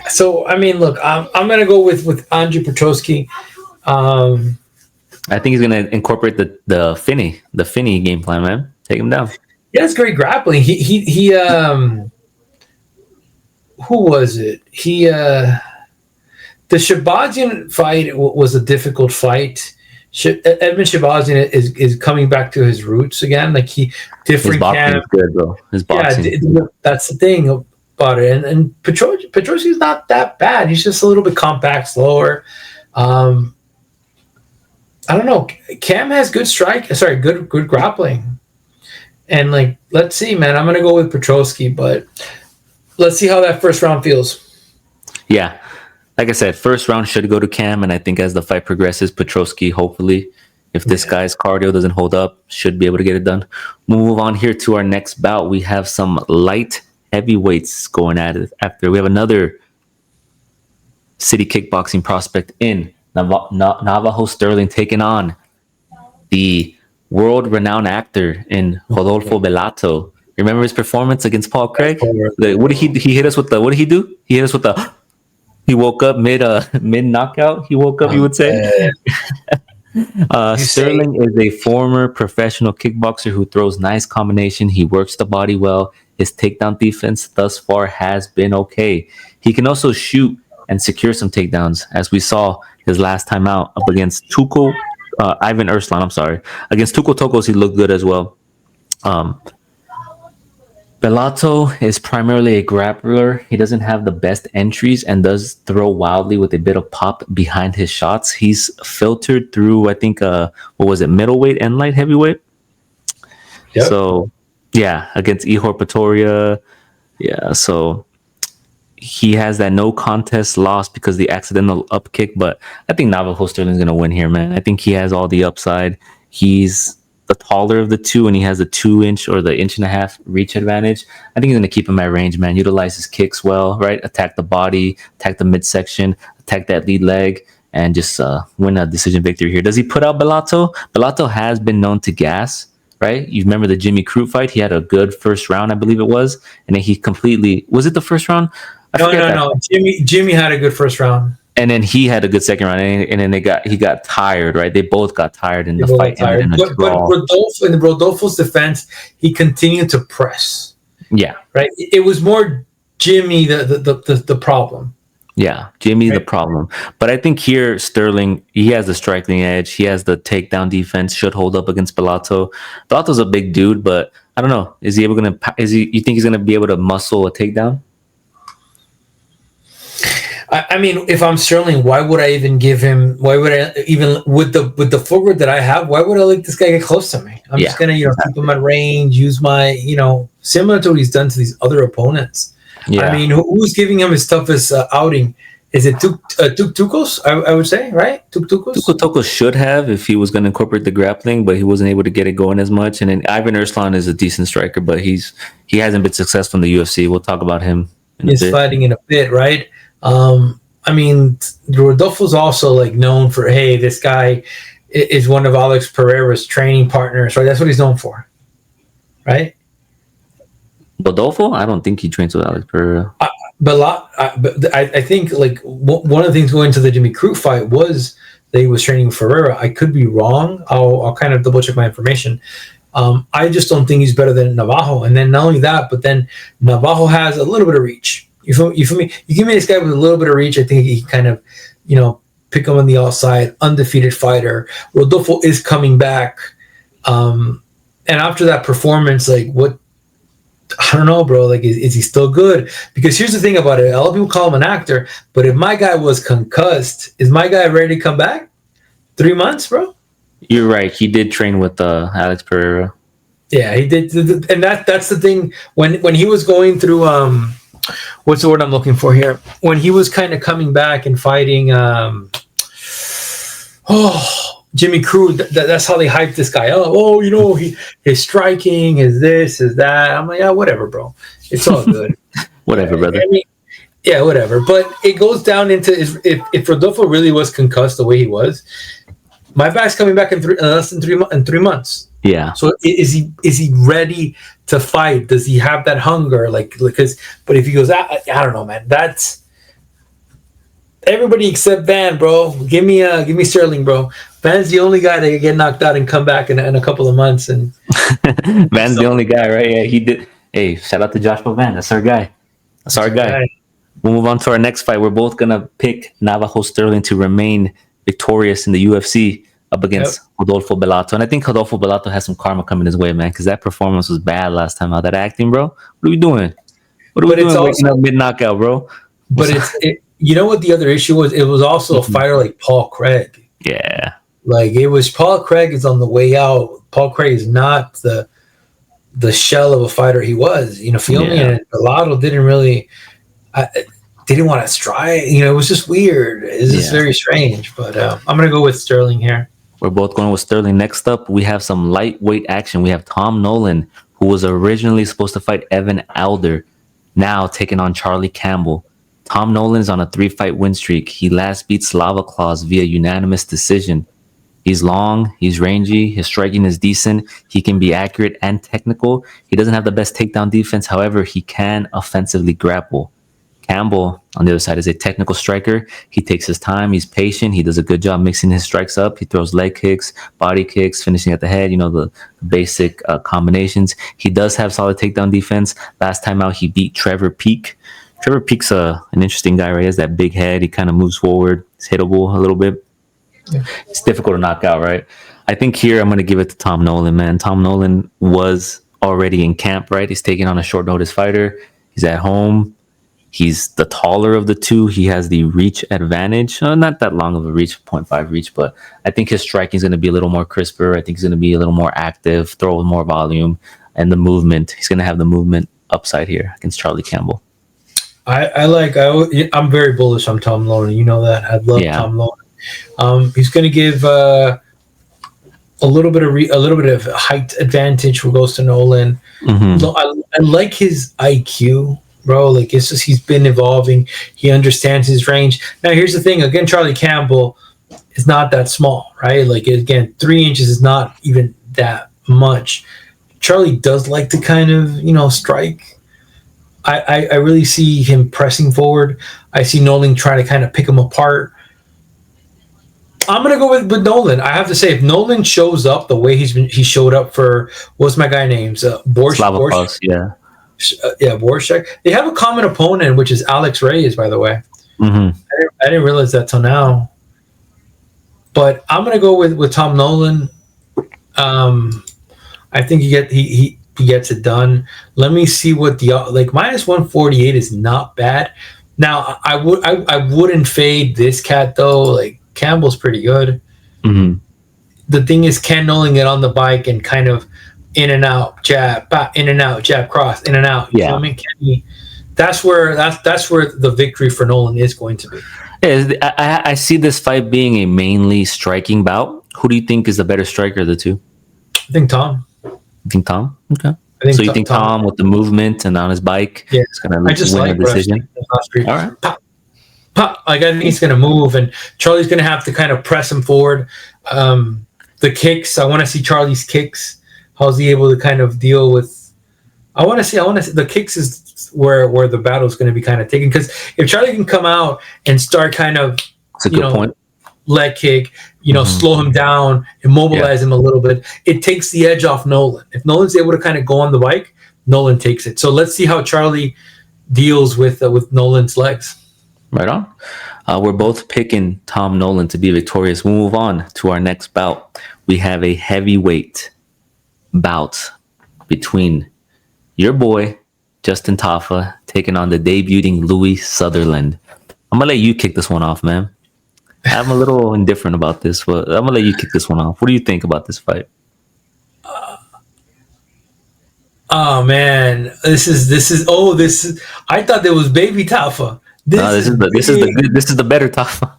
So I mean, look, I'm gonna go with Andre Petroski. I think he's gonna incorporate the Finney game plan, man. Take him down. Yeah, it's great grappling. He who was it? The Shabazian fight was a difficult fight. Edmund Shabazian is coming back to his roots again. Like his boxing is good, bro. His boxing. Yeah, that's the thing about it. And Petroski's not that bad. He's just a little bit compact, slower. I don't know. Cam has good good grappling. And let's see, man. I'm gonna go with Petroski, but let's see how that first round feels. Yeah. Like I said, first round should go to Cam, and I think as the fight progresses, Petroski, hopefully, if this guy's cardio doesn't hold up, should be able to get it done. Move on here to our next bout. We have some light heavyweights going at it after. We have another city kickboxing prospect in Navajo Stirling taking on the world-renowned actor in Rodolfo Bellato. Remember his performance against Paul Craig? What did he hit us with the? What did he do? He hit us with the. He woke up mid knockout. He woke up. You would say. Stirling is a former professional kickboxer who throws nice combination. He works the body well. His takedown defense thus far has been okay. He can also shoot and secure some takedowns, as we saw his last time out up against Ivan Erslan. I'm sorry, against Tuco Tokos, he looked good as well. Bellato is primarily a grappler. He doesn't have the best entries and does throw wildly with a bit of pop behind his shots. He's filtered through, I think, middleweight and light heavyweight? Yep. So, yeah, against Ihor Pretoria. Yeah, so he has that no contest loss because of the accidental up kick, but I think Navajo Stirling's going to win here, man. I think he has all the upside. He's the taller of the two, and he has the 2-inch or the 1.5-inch reach advantage. I think he's going to keep him at range, man. Utilize his kicks well, right? Attack the body, attack the midsection, attack that lead leg, and just win a decision victory here. Does he put out Bellato? Bellato has been known to gas, right? You remember the Jimmy Crute fight? He had a good first round, I believe it was, and then he completely... Was it the first round? No. Jimmy had a good first round. And then he had a good second round, and then he got tired, right? They both got tired in the fight. But in Rodolfo's defense, he continued to press. Yeah, right. It was more Jimmy the problem. Yeah, Jimmy the problem. But I think here Stirling, he has the striking edge. He has the takedown defense. Should hold up against Bellato. Bellato's a big dude, but I don't know. Is he able to? You think he's gonna be able to muscle a takedown? I mean, if I'm Stirling, why would I even give him? Why would I even with the footwork that I have? Why would I let this guy get close to me? I'm just gonna keep him at range, use my similar to what he's done to these other opponents. Yeah. I mean, who's giving him his toughest outing? Is it Tukos? I would say, right? Tukos. Tuco Tokos should have if he was going to incorporate the grappling, but he wasn't able to get it going as much. And then Ivan Erslan is a decent striker, but he hasn't been successful in the UFC. We'll talk about him. He's fighting in a bit, right? I mean, Rodolfo's also known for, hey, this guy is one of Alex Pereira's training partners, right? That's what he's known for, right? Rodolfo? I don't think he trains with Alex Pereira. I think one of the things going to the Jimmy Crute fight was that he was training with Ferreira. I could be wrong. I'll kind of double check my information. I just don't think he's better than Navajo. And then not only that, but then Navajo has a little bit of reach. You feel me? You give me this guy with a little bit of reach, I think he kind of, pick him on the outside, undefeated fighter. Rodolfo is coming back. And after that performance, what? I don't know, bro. Is he still good? Because here's the thing about it. A lot of people call him an actor, but if my guy was concussed, is my guy ready to come back? 3 months, bro? You're right. He did train with Alex Pereira. Yeah, he did. And that's the thing. When he was going through, what's the word I'm looking for here? When he was kind of coming back and fighting, Jimmy Crute, that's how they hyped this guy up. His striking, his this, his that. I'm like, yeah, whatever, bro. It's all good. Whatever, brother. I mean, yeah, whatever. But it goes down into if Rodolfo really was concussed the way he was, my back's coming back in less than 3 months. Yeah. So is he ready to fight? Does he have that hunger? But if he goes, I don't know, man. That's everybody except Van, bro. Give me Stirling, bro. Van's the only guy that can get knocked out and come back in a couple of months. And Van's the only guy, right? Yeah, he did. Hey, shout out to Joshua Van. That's our guy. We'll move on to our next fight. We're both gonna pick Navajo Stirling to remain victorious in the UFC up against Rodolfo Bellato. And I think Rodolfo Bellato has some karma coming his way, man, because that performance was bad last time out. That acting, bro. What are we doing? Waking up mid-knockout, bro? But you know what the other issue was? It was also a fighter like Paul Craig. Yeah. It was Paul Craig is on the way out. Paul Craig is not the shell of a fighter he was. Feel me? And Bellato didn't want to strike. It was just weird. It's just very strange. But I'm gonna go with Stirling here. We're both going with Stirling. Next up, we have some lightweight action. We have Tom Nolan, who was originally supposed to fight Evan Alder, now taking on Charlie Campbell. Tom Nolan is on a 3-fight win streak. He last beat Slava Claus via unanimous decision. He's long, he's rangy, his striking is decent. He can be accurate and technical. He doesn't have the best takedown defense. However, he can offensively grapple. Campbell, on the other side, is a technical striker. He takes his time. He's patient. He does a good job mixing his strikes up. He throws leg kicks, body kicks, finishing at the head, the basic combinations. He does have solid takedown defense. Last time out, he beat Trevor Peek. Trevor Peek's an interesting guy, right? He has that big head. He kind of moves forward. He's hittable a little bit. Yeah. It's difficult to knock out, right? I think here I'm going to give it to Tom Nolan, man. Tom Nolan was already in camp, right? He's taking on a short notice fighter. He's at home. He's the taller of the two. He has the reach advantage. Not that long of a reach, 0.5 reach, but I think his striking is going to be a little more crisper. I think he's going to be a little more active, throw with more volume, and the movement. He's going to have the movement upside here against Charlie Campbell. I'm very bullish on Tom Nolan. You know that. I love Tom Nolan. He's going to give a little bit of height advantage who goes to Nolan. Mm-hmm. I like his IQ. Bro, it's just he's been evolving. He understands his range. Now, here's the thing. Again, Charlie Campbell is not that small, right? Again, 3 inches is not even that much. Charlie does like to kind of, strike. I really see him pressing forward. I see Nolan trying to kind of pick him apart. I'm gonna go with Nolan. I have to say, if Nolan shows up the way he showed up for what's my guy name's Borshak, Borshak. They have a common opponent, which is Alex Reyes, by the way. Mm-hmm. I didn't realize that till now. But I'm gonna go with Tom Nolan. I think he gets it done. Let me see what the minus 148 is not bad. Now I wouldn't fade this cat though. Campbell's pretty good. Mm-hmm. The thing is, can Nolan get on the bike and kind of in and out, jab, in and out, jab, cross, in and out? You know what I mean? Can he? That's where the victory for Nolan is going to be. Yeah, I see this fight being a mainly striking bout. Who do you think is the better striker of the two? I think Tom. You think Tom? Okay. You think Tom with the movement and on his bike is going to win the decision? All right. Pop. I think he's going to move, and Charlie's going to have to kind of press him forward. The kicks, I want to see Charlie's kicks. How's he able to kind of deal with? I want to see the kicks is where the battle is going to be kind of taken, because if Charlie can come out and start kind of, point. Leg kick, slow him down, immobilize him a little bit, it takes the edge off Nolan. If Nolan's able to kind of go on the bike, Nolan takes it. So let's see how Charlie deals with Nolan's legs. Right on. We're both picking Tom Nolan to be victorious. We'll move on to our next bout. We have a heavyweight bout between your boy, Justin Tafa, taking on the debuting Louis Sutherland. I'm going to let you kick this one off, man. I'm a little indifferent about this, but I'm going to let you kick this one off. What do you think about this fight? Oh, man. This is I thought there was baby Tafa. This is the better Tafa.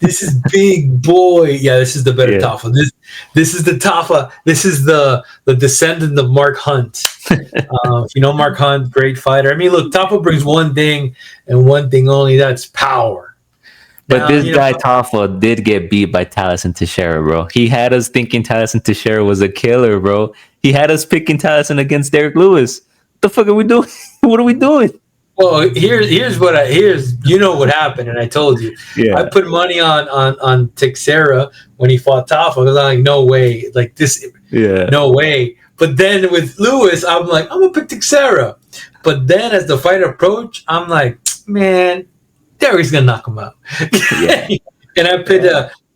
This is big boy. Yeah, this is the better Tafa. This is the Tafa. This is the descendant of Mark Hunt. Mark Hunt, great fighter. I mean, look, Tafa brings one thing and one thing only. That's power. But this guy Tafa did get beat by Taliesin Teixeira, bro. He had us thinking Taliesin Teixeira was a killer, bro. He had us picking Taliesin against Derek Lewis. What the fuck are we doing? What are we doing? Well, here's what happened, and I told you. Yeah. I put money on Teixeira when he fought Tafa. I was like, no way, no way. But then with Lewis, I'm like, I'm gonna pick Teixeira. But then as the fight approached, I'm like, man, Derek's gonna knock him out. Yeah. And I picked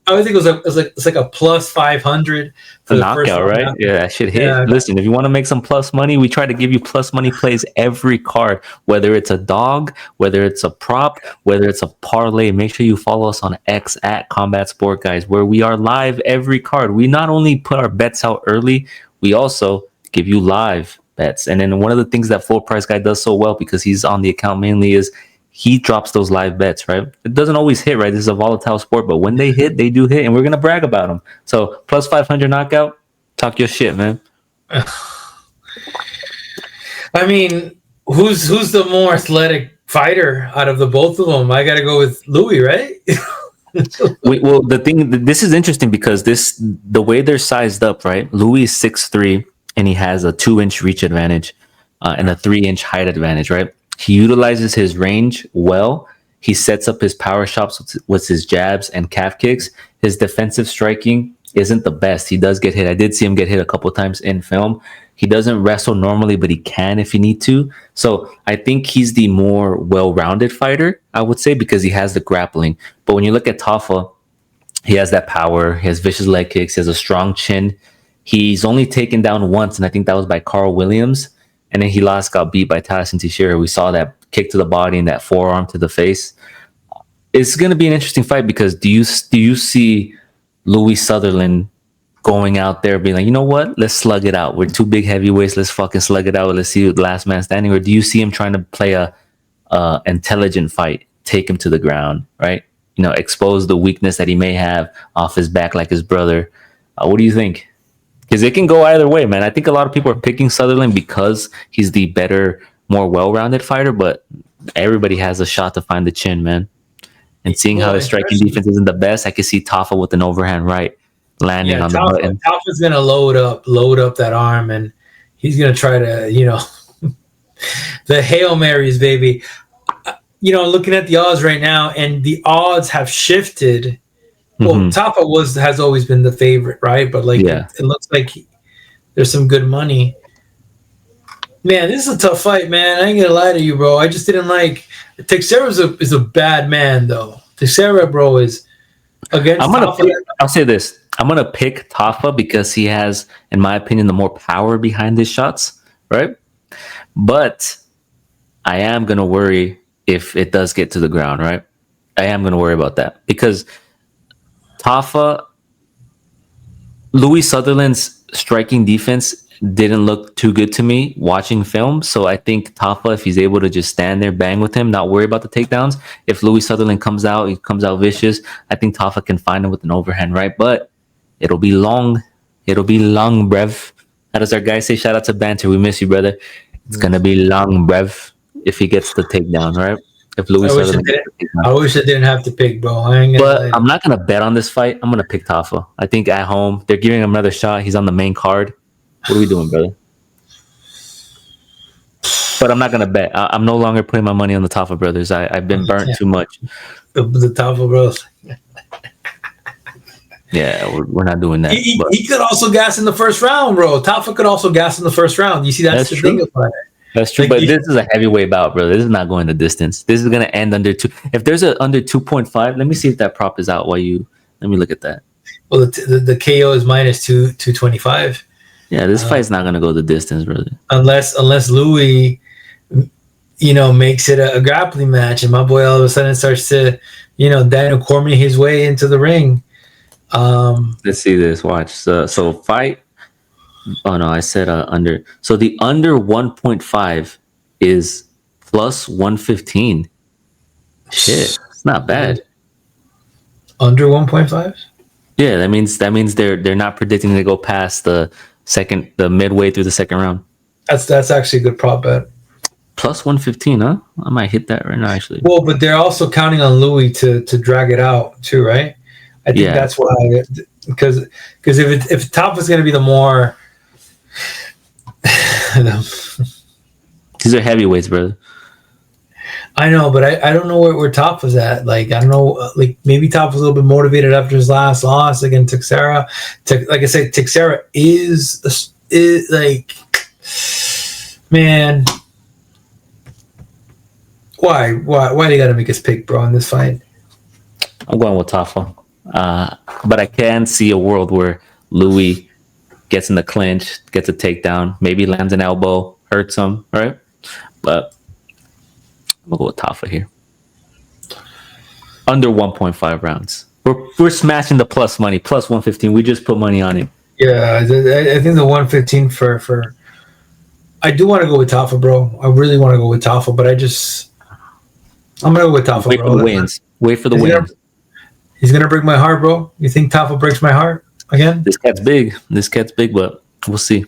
I think it's like a plus 500 for the knockout, right? Knockout. Yeah, that should hit. Yeah. Listen, if you want to make some plus money, we try to give you plus money plays every card, whether it's a dog, whether it's a prop, whether it's a parlay. Make sure you follow us on X at Combat Sport Guys, where we are live every card. We not only put our bets out early, we also give you live bets. And then one of the things that Full Price Guy does so well, because he's on the account mainly, is he drops those live bets, right? It doesn't always hit, right? This is a volatile sport, but when they hit, they do hit, and we're gonna brag about them. So plus 500 knockout, talk your shit, man. I mean, who's the more athletic fighter out of the both of them? I got to go with Louis, right? Well, this is interesting because the way they're sized up, right? Louis is 6'3", and he has a 2-inch reach advantage and a 3-inch height advantage, right? He utilizes his range well. He sets up his power shots with his jabs and calf kicks. His defensive striking isn't the best. He does get hit. I did see him get hit a couple times in film. He doesn't wrestle normally, but he can if he need to. So I think he's the more well-rounded fighter, I would say, because he has the grappling. But when you look at Tafa, he has that power. He has vicious leg kicks. He has a strong chin. He's only taken down once, and I think that was by Carl Williams. And then he got beat by Tyson Teixeira. We saw that kick to the body and that forearm to the face. It's going to be an interesting fight because do you see Louis Sutherland going out there being like, you know what, let's slug it out. We're two big heavyweights. Let's fucking slug it out. Let's see the last man standing. Or do you see him trying to play a intelligent fight, take him to the ground, right? You know, expose the weakness that he may have off his back like his brother. What do you think? Because it can go either way, man. I think a lot of people are picking Sutherland because he's the better, more well-rounded fighter, but everybody has a shot to find the chin, man. And seeing how his striking defense isn't the best, I can see Tafa with an overhand right landing on the button. Tafa's gonna load up that arm, and he's gonna try to, the Hail Marys, baby. Looking at the odds right now, and the odds have shifted. Well, Tafa has always been the favorite, right? But it looks like there's some good money. Man, this is a tough fight, man. I ain't gonna lie to you, bro. I just didn't like Teixeira is a bad man, though. Teixeira, bro, is against Tafa. I'll say this. I'm gonna pick Tafa because he has, in my opinion, the more power behind his shots, right? But I am gonna worry if it does get to the ground, right? I am gonna worry about that because Tafa, Louis Sutherland's striking defense didn't look too good to me watching film. So I think Tafa, if he's able to just stand there, bang with him, not worry about the takedowns. If Louis Sutherland comes out vicious, I think Tafa can find him with an overhand right. But it'll be long. It'll be long, brev. How does our guy say? Shout out to Banter. We miss you, brother. It's going to be long, brev, if he gets the takedown, right? If Louis Sutherland I wish I didn't have to pick, bro. I'm not going to bet on this fight. I'm going to pick Tafa. I think at home, they're giving him another shot. He's on the main card. What are we doing, brother? But I'm not going to bet. I'm no longer putting my money on the Tafa brothers. I've been burnt too much. The Tafa bros. Yeah, we're not doing that. He could also gas in the first round, bro. Tafa could also gas in the first round. You see, that's the thing about it. That's true, but this is a heavyweight bout, brother. This is not going the distance. This is going to end under 2. If there's a under 2.5, let me see if that prop is out. Let me look at that. Well, the KO is minus 225. Yeah, this fight's not going to go the distance, brother. Unless Louis, makes it a grappling match, and my boy all of a sudden starts to, Daniel Cormier his way into the ring. Let's see this. Watch. So fight. Oh no, I said under. So the under 1.5 is plus 115. Shit, it's not bad. Under 1.5? Yeah, that means they're not predicting to go past the midway through the second round. That's actually a good prop bet. Plus 115, huh? I might hit that right now, actually. Well, but they're also counting on Louis to drag it out too, right? I think that's why, because if Top is going to be the more, these are heavyweights, brother. I know, but I don't know where Top was at. Like, I don't know, like maybe Top was a little bit motivated after his last loss against Teixeira. Like I said, Teixeira is like, man, why they got to make us pick, bro, in this fight? I'm going with Tafa. But I can see a world where Louis gets in the clinch, gets a takedown, maybe lands an elbow, hurts him, right? But I'm going to go with Tafa here. Under 1.5 rounds. We're smashing the plus money, plus 115. We just put money on it. Yeah, I think the 115 for I do want to go with Tafa, bro. I really want to go with Tafa, but I'm gonna go with Tafa, Wait for bro. the wins. Wait for the He's wins. He's gonna break my heart, bro. You think Tafa breaks my heart again? This cat's big. This cat's big, but we'll see.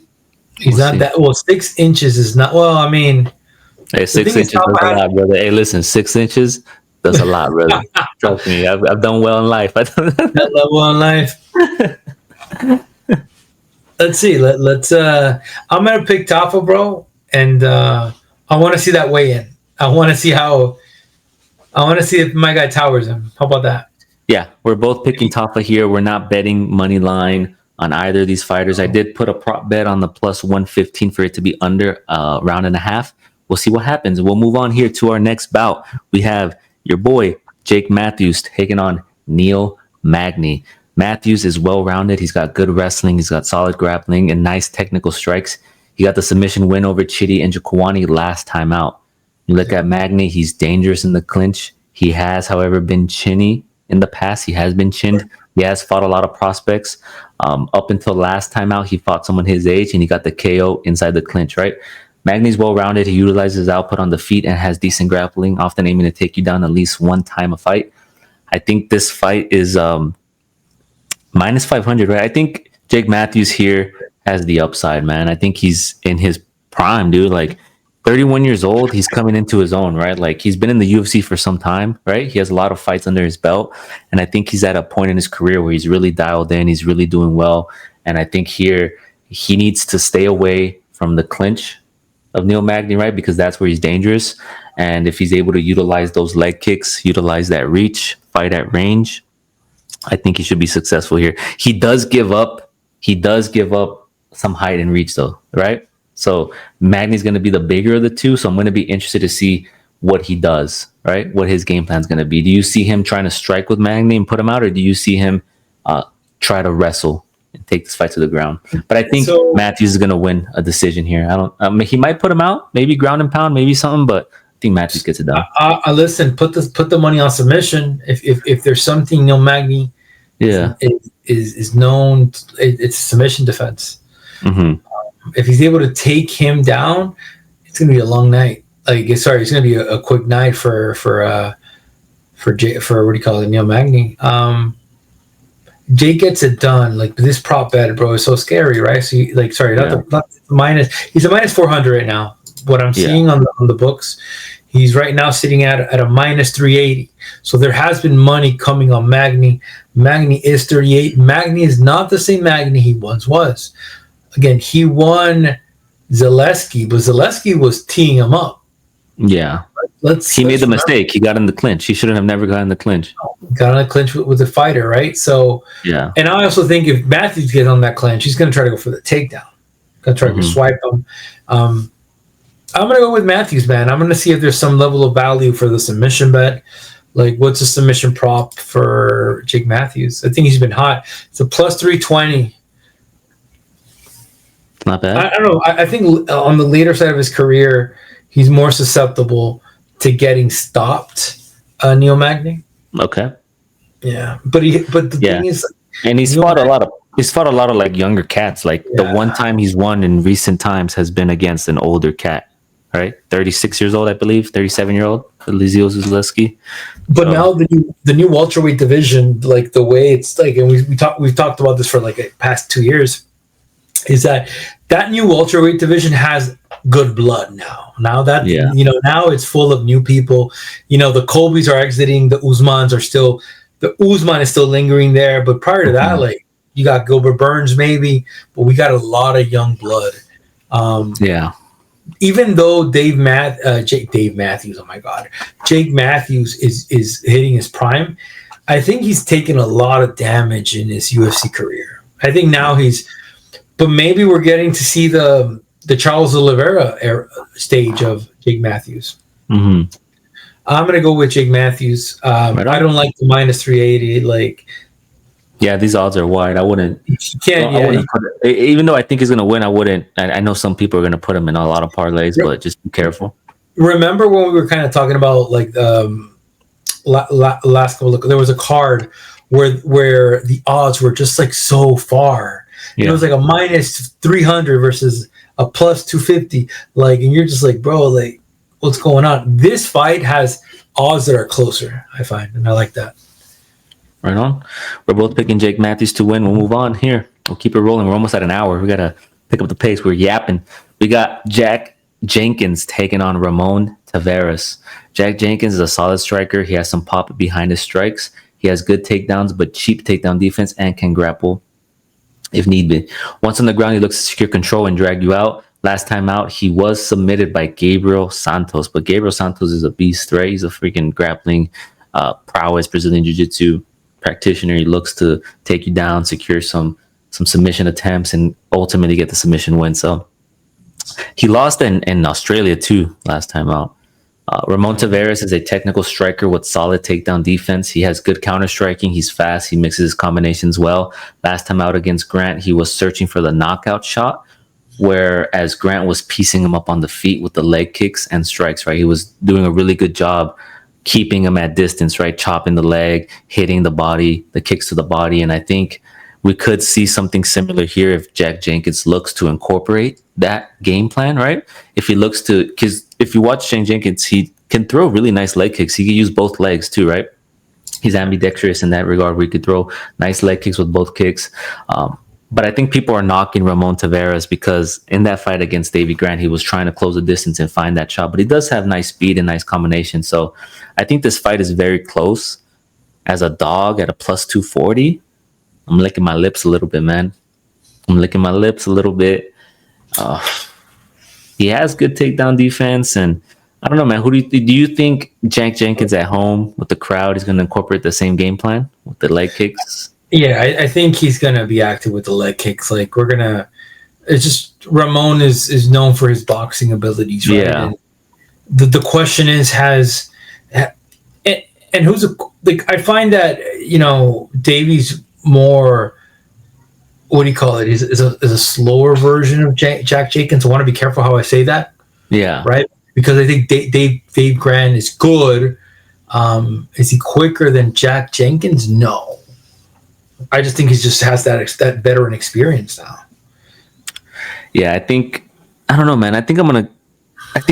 He's not that. Well, 6 inches is not. Well, I mean, hey, 6 inches does a lot, brother. Hey, listen, 6 inches does a lot, brother. Trust me, I've done well in life. I've done well in life. Let's see. Let's. I'm gonna pick Tafa, bro, and I want to see that weigh in. I want to see how. I want to see if my guy towers him. How about that? Yeah, we're both picking Tafa here. We're not betting money line on either of these fighters. I did put a prop bet on the plus 115 for it to be under a round and a half. We'll see what happens. We'll move on here to our next bout. We have your boy, Jake Matthews, taking on Neil Magny. Matthews is well-rounded. He's got good wrestling. He's got solid grappling and nice technical strikes. He got the submission win over Chidi and Jakwani last time out. You look at Magny, he's dangerous in the clinch. He has, however, been chinny in the past. He has been chinned. He has fought a lot of prospects. Up until last time out, he fought someone his age, and he got the KO inside the clinch, right? Magny's well-rounded. He utilizes his output on the feet and has decent grappling, often aiming to take you down at least one time a fight. I think this fight is minus 500, right? I think Jake Matthews here has the upside, man. I think he's in his prime, dude. Like, 31 years old, he's coming into his own, right? Like, he's been in the UFC for some time, right? He has a lot of fights under his belt, and I think he's at a point in his career where he's really dialed in, he's really doing well, and I think here he needs to stay away from the clinch of Neil Magny, right? Because that's where he's dangerous, and if he's able to utilize those leg kicks, utilize that reach, fight at range, I think he should be successful here. He does give up some height and reach, though, right? So Magny's going to be the bigger of the two. So I'm going to be interested to see what he does, right? What his game plan is going to be. Do you see him trying to strike with Magny and put him out, or do you see him try to wrestle and take this fight to the ground? But I think Matthews is going to win a decision here. He might put him out, maybe ground and pound, maybe something, but I think Matthews gets it done. Listen, put the money on submission. If there's something Neil Magny is known, it's submission defense. Mm-hmm. If he's able to take him down, it's going to be a long night. It's going to be a quick night for what do you call it, Neil Magny. Jake gets it done. Like, this prop bet, bro, is so scary, right? So, not the minus. He's a minus 400 right now. What I'm seeing on the books, he's right now sitting at a minus 380. So there has been money coming on Magny. Magny is 38. Magny is not the same Magny he once was. Again, he won Zaleski, but Zaleski was teeing him up. Yeah. He made the mistake. He got in the clinch. He shouldn't have never gotten in the clinch. Got in the clinch with the fighter, right? So, yeah. And I also think if Matthews gets on that clinch, he's going to try to go for the takedown. Going to try to swipe him. I'm going to go with Matthews, man. I'm going to see if there's some level of value for the submission bet. Like, what's a submission prop for Jake Matthews? I think he's been hot. It's a plus 320. Not bad. I don't know. I think on the later side of his career, he's more susceptible to getting stopped. Neil Magny. Okay. Yeah, but the thing is, and he's fought a lot of like younger cats. Like the one time he's won in recent times has been against an older cat, right? 36 years old, I believe, 37-year-old Elizio Zaleski. But now the new welterweight division, like the way it's like, and we've talked about this for like the past 2 years. Is that new welterweight division has good blood now. Now that now it's full of new people. The Colbys are exiting. The Usmans are still. The Usman is still lingering there. But prior to that, like, you got Gilbert Burns maybe, but we got a lot of young blood. Even though Dave Matthews. Oh my God, Jake Matthews is hitting his prime. I think he's taken a lot of damage in his UFC career. I think now but maybe we're getting to see the Charles Oliveira stage of Jake Matthews. Mm-hmm. I'm going to go with Jake Matthews. I don't like the minus 380. Like, yeah, these odds are wide. I wouldn't. Even though I think he's going to win, I wouldn't. I know some people are going to put him in a lot of parlays, but just be careful. Remember when we were kind of talking about like last couple there was a card where the odds were just like so far. Yeah. It was like a minus 300 versus a plus 250. Like, and you're just like, bro, like, what's going on? This fight has odds that are closer, I find, and I like that. Right on. We're both picking Jake Matthews to win. We'll move on here. We'll keep it rolling. We're almost at an hour. We got to pick up the pace. We're yapping. We got Jack Jenkins taking on Ramon Taveras. Jack Jenkins is a solid striker. He has some pop behind his strikes. He has good takedowns, but cheap takedown defense and can grapple if need be. Once on the ground, he looks to secure control and drag you out. Last time out, he was submitted by Gabriel Santos, but Gabriel Santos is a beast, right? He's a freaking grappling prowess Brazilian Jiu-Jitsu practitioner. He looks to take you down, secure some submission attempts, and ultimately get the submission win. So he lost in Australia too last time out. Ramon Taveras is a technical striker with solid takedown defense. He has good counter striking. He's fast. He mixes his combinations well. Last time out against Grant, he was searching for the knockout shot, whereas Grant was piecing him up on the feet with the leg kicks and strikes, right? He was doing a really good job keeping him at distance, right? Chopping the leg, hitting the body, the kicks to the body. And I think we could see something similar here if Jack Jenkins looks to incorporate that game plan, right? If he looks to, because if you watch Jack Jenkins, he can throw really nice leg kicks. He can use both legs too, right? He's ambidextrous in that regard, where he could throw nice leg kicks with both kicks. But I think people are knocking Ramon Taveras because in that fight against Davy Grant, he was trying to close the distance and find that shot. But he does have nice speed and nice combination. So I think this fight is very close. As a dog at a plus 240, I'm licking my lips a little bit, man. I'm licking my lips a little bit. He has good takedown defense. And I don't know, man. Who do you think Jack Jenkins at home with the crowd is going to incorporate the same game plan with the leg kicks? Yeah, I think he's gonna be active with the leg kicks. Like it's just Ramon is known for his boxing abilities, right? Yeah. And the question is, and who's I find that Davy's more, what do you call it? Is a slower version of Jack Jenkins. I want to be careful how I say that. Yeah. Right. Because I think Dave Grant is good. Is he quicker than Jack Jenkins? No. I just think he just has that veteran experience now. Yeah, I don't know, man. I think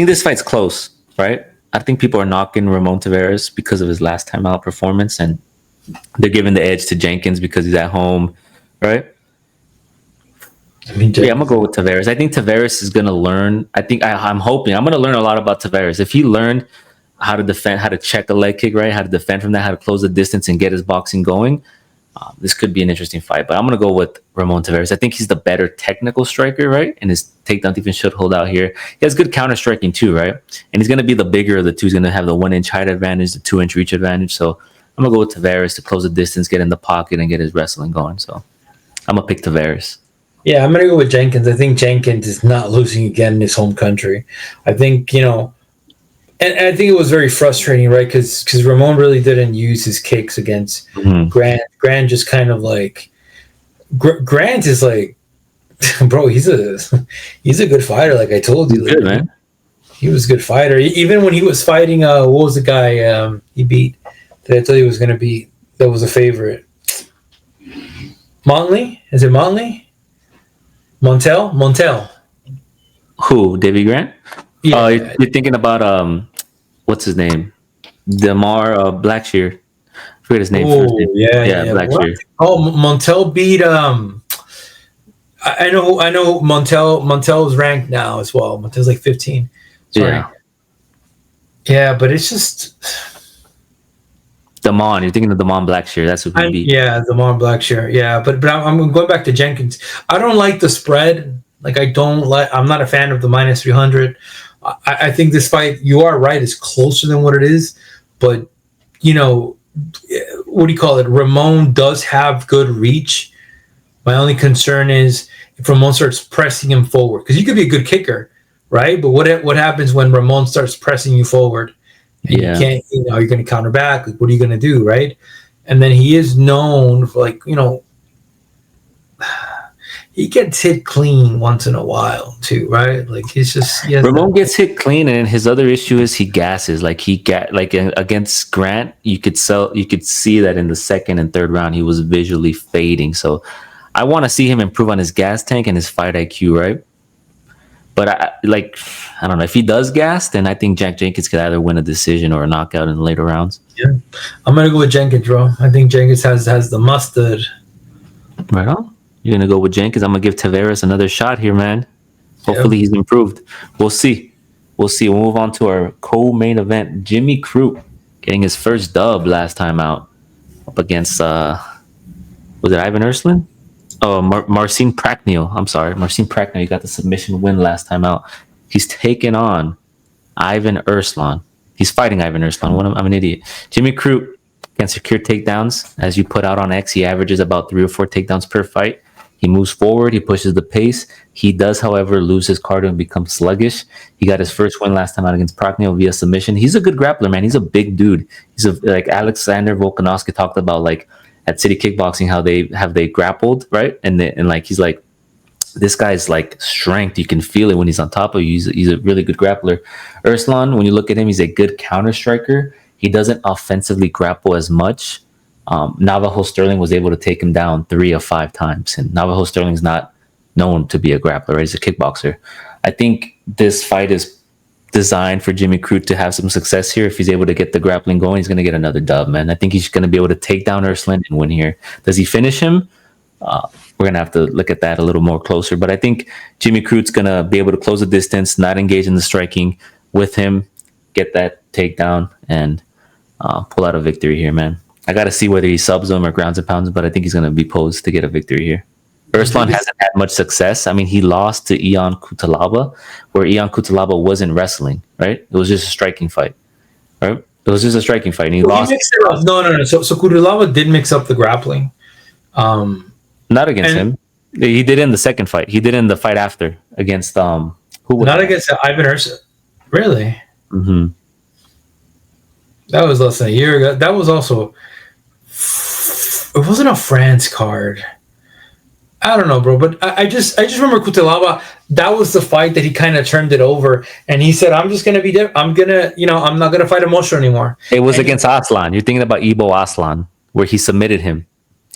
this fight's close, right? I think people are knocking Ramon Taveras because of his last time out performance, and they're giving the edge to Jenkins because he's at home, right? I'm gonna go with Taveras. I think Taveras is gonna learn. I'm hoping I'm gonna learn a lot about Taveras. If he learned how to defend, how to check a leg kick, right? How to defend from that, how to close the distance and get his boxing going. This could be an interesting fight, but I'm going to go with Ramon Taveras. I think he's the better technical striker, right? And his takedown defense should hold out here. He has good counter striking too, right? And he's going to be the bigger of the two. He's going to have the 1-inch height advantage, the 2-inch reach advantage. So I'm going to go with Taveras to close the distance, get in the pocket, and get his wrestling going. So I'm going to pick Taveras. Yeah, I'm going to go with Jenkins. I think Jenkins is not losing again in his home country. I think, and I think it was very frustrating, right? Because Ramon really didn't use his kicks against Grant. Grant just kind of Grant is bro, he's a good fighter. Like I told you, good, man. He was a good fighter. Even when he was fighting, what was the guy he beat that I told you was going to beat? That was a favorite. Montley? Is it Montley? Montel. Who? Davy Grant? Yeah. You're thinking about what's his name? Demar Blackshear. I forget his name. Yeah. Blackshear. Oh, Montel beat I know Montel's ranked now as well. Montel's 15. Sorry. Yeah, but it's just Damon. You're thinking of Damon Blackshear. That's who he beat. Yeah, Damon Blackshear. Yeah, but I'm going back to Jenkins. I don't like the spread. I'm not a fan of the minus 300. I think this fight, you are right, is closer than what it is. But, what do you call it? Ramon does have good reach. My only concern is if Ramon starts pressing him forward. Because you could be a good kicker, right? But what happens when Ramon starts pressing you forward? And you can't, you're going to counter back. What are you going to do, right? And then he is known for, he gets hit clean once in a while too, right? Ramon gets hit clean, and his other issue is he gasses. Against Grant, you could see that in the second and third round he was visually fading. So I want to see him improve on his gas tank and his fight IQ, right? But I don't know if he does gas, then I think Jack Jenkins could either win a decision or a knockout in the later rounds. Yeah, I'm gonna go with Jenkins, bro. I think Jenkins has the mustard. Right on. You're gonna go with Jenkins. I'm gonna give Taveras another shot here, man. Hopefully he's improved. We'll see. We'll move on to our co-main event. Jimmy Crute getting his first dub last time out up against was it Ivan Erslan? Oh, Marcin Prachnio. I'm sorry, Marcin Prachnio. He got the submission win last time out. He's taken on Ivan Erslan. He's fighting Ivan Erslan. I'm an idiot. Jimmy Crute can secure takedowns. As you put out on X, he averages about 3 or 4 takedowns per fight. He moves forward. He pushes the pace. He does, however, lose his cardio and become sluggish. He got his first win last time out against Prachnio via submission. He's a good grappler, man. He's a big dude. He's like Alexander Volkanovski talked about, like at City Kickboxing, how they grappled, right? And like he's like, this guy's like strength. You can feel it when he's on top of you. He's a really good grappler. Erslan, when you look at him, he's a good counter striker. He doesn't offensively grapple as much. Navajo Stirling was able to take him down 3 of 5 times, and Navajo Stirling's not known to be a grappler, right? He's a kickboxer. I think this fight is designed for Jimmy Crute to have some success here. If he's able to get the grappling going, he's going to get another dub, man. I think he's going to be able to take down Erslan and win here. Does he finish him? We're going to have to look at that a little more closer. But I think Jimmy Crute's going to be able to close the distance, not engage in the striking with him, get that takedown, and pull out a victory here, man. I got to see whether he subs him or grounds and pounds, but I think he's going to be posed to get a victory here. Erslan hasn't had much success. I mean, he lost to Ion Cutelaba, where Ion Cutelaba wasn't wrestling, right? It was just a striking fight, right? It was just a striking fight, and he lost. He mixed it up. No. So Cutelaba did mix up the grappling. Not against him. He did in the second fight. He did in the fight after against who was not that? Against Ivan Erslan. Really? Mm-hmm. That was less than a year ago. That was also. It wasn't a France card. I don't know, bro, but I just remember Cutelaba. That was the fight that he kind of turned it over, and he said, "I'm just gonna be different. I'm not gonna fight a monster anymore." It was against Aslan. You're thinking about Ibo Aslan, where he submitted him.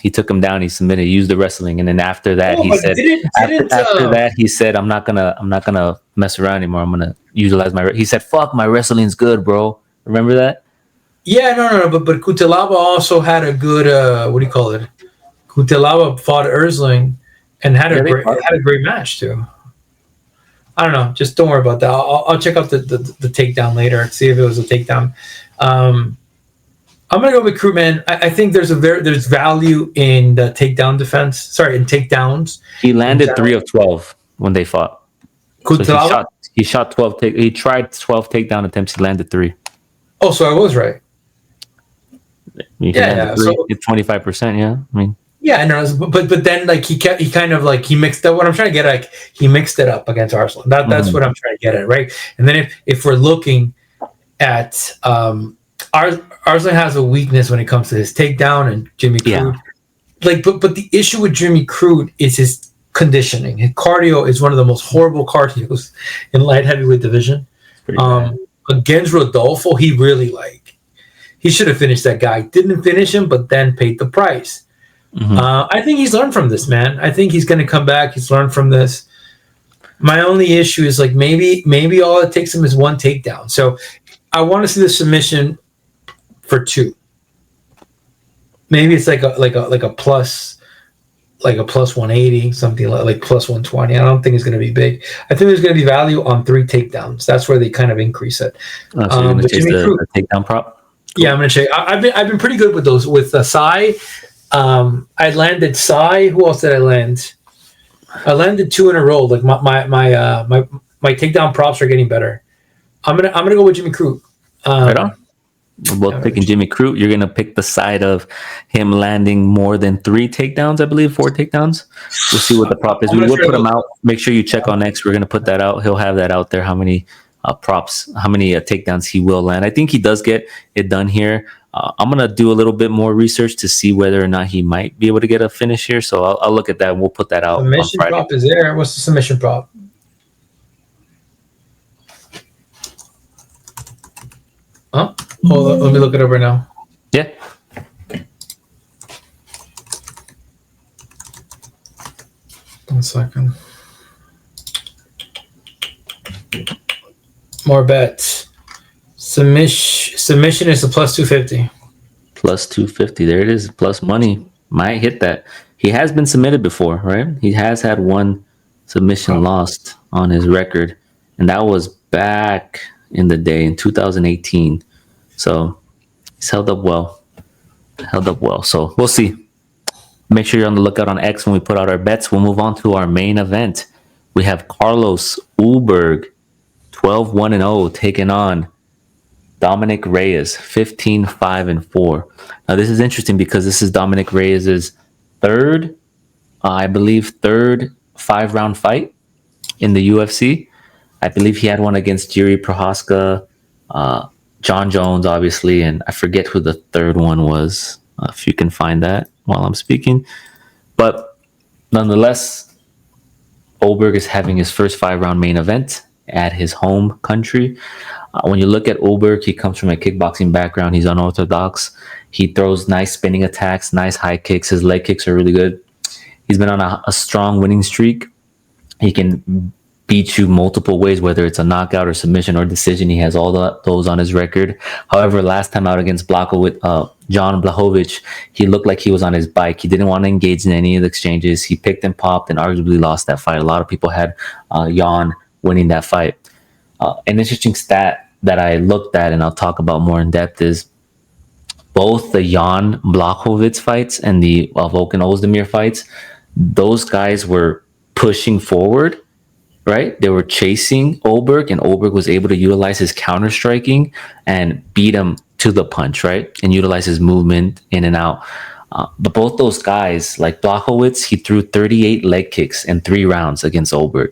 He took him down. He submitted, used the wrestling, and then after that, he said, after that, he said, "I'm not gonna mess around anymore. I'm gonna utilize my." He said, "Fuck, my wrestling's good, bro." Remember that? Yeah, no. But Cutelaba also had a good what do you call it? Cutelaba fought Erslan and had a great match too. I don't know. Just don't worry about that. I'll check out the takedown later and see if it was a takedown. I'm gonna go with Crute, man. I think there's value in the takedown defense. Sorry, in takedowns. He landed 3 of 12 when they fought. Cutelaba? So he shot 12. He tried 12 takedown attempts. He landed 3. Oh, so I was right. Yeah. So 25%. Yeah, I mean. Yeah, no, but then like he mixed up. What I'm trying to get at, like, he mixed it up against Erslan. That's what I'm trying to get at, right? And then if we're looking at Erslan has a weakness when it comes to his takedown, and Jimmy Crute, but the issue with Jimmy Crute is his conditioning. His cardio is one of the most horrible cardios in light heavyweight division. Against Rodolfo, he really he should have finished that guy. Didn't finish him, but then paid the price. Mm-hmm. I think he's learned from this, man. I think he's going to come back. He's learned from this. My only issue is like maybe all it takes him is one takedown. So I want to see the submission for 2. Maybe it's like a plus 180, something like plus 120. I don't think it's going to be big. I think there's going to be value on 3 takedowns. That's where they kind of increase it. So you're going to chase the takedown prop? Cool. Yeah, I'm going to check. I've been pretty good with those. With Sai, I landed Sai. Who else did I land? I landed 2 in a row. Like my takedown props are getting better. I'm gonna go with Jimmy Crute. Right on. We're both picking Jimmy Crute. You're gonna pick the side of him landing more than 3 takedowns, I believe, 4 takedowns. We'll see what the prop is. We will put him out. Make sure you check on X. We're gonna put that out. He'll have that out there. How many props? How many takedowns he will land? I think he does get it done here. I'm gonna do a little bit more research to see whether or not he might be able to get a finish here. So I'll look at that and we'll put that out. Submission prop is there. What's the submission prop? Huh? Hold on, let me look it up right now. Yeah. More bets. Submission is a plus 250. Plus 250. There it is. Plus money. Might hit that. He has been submitted before, right? He has had one submission lost on his record, and that was back in the day in 2018. So he's held up well. So we'll see. Make sure you're on the lookout on X when we put out our bets. We'll move on to our main event. We have Carlos Ulberg, 12-1-0, taking on Dominic Reyes, 15-5-4. Now, this is interesting because this is Dominic Reyes' third 5-round fight in the UFC. I believe he had one against Jiri Prohaska, John Jones, obviously, and I forget who the third one was, if you can find that while I'm speaking. But nonetheless, Ulberg is having his first 5-round main event at his home country. When you look at Ulberg, he comes from a kickboxing background. He's unorthodox. He throws nice spinning attacks, nice high kicks. His leg kicks are really good. He's been on a strong winning streak. He can beat you multiple ways, whether it's a knockout or submission or decision. He has all those on his record. However, last time out against John Blachowicz, he looked like he was on his bike. He didn't want to engage in any of the exchanges. He picked and popped and arguably lost that fight. A lot of people had Jan winning that fight. An interesting stat that I looked at and I'll talk about more in depth is both the Jan Blachowicz fights and the Volkan Ozdemir fights. Those guys were pushing forward, right? They were chasing Ulberg, and Ulberg was able to utilize his counter striking and beat him to the punch, right? And utilize his movement in and out. But both those guys, like Blachowicz, he threw 38 leg kicks in 3 rounds against Ulberg.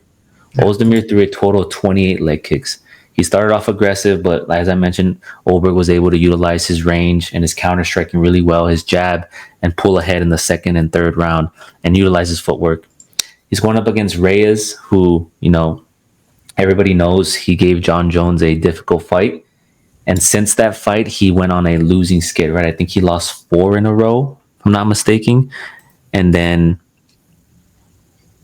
Ozdemir threw a total of 28 leg kicks. He started off aggressive, but as I mentioned, Ulberg was able to utilize his range and his counter striking really well, his jab, and pull ahead in the second and third round and utilize his footwork. He's going up against Reyes, who, everybody knows he gave John Jones a difficult fight. And since that fight, he went on a losing skid, right? I think he lost 4 in a row, if I'm not mistaken. And then,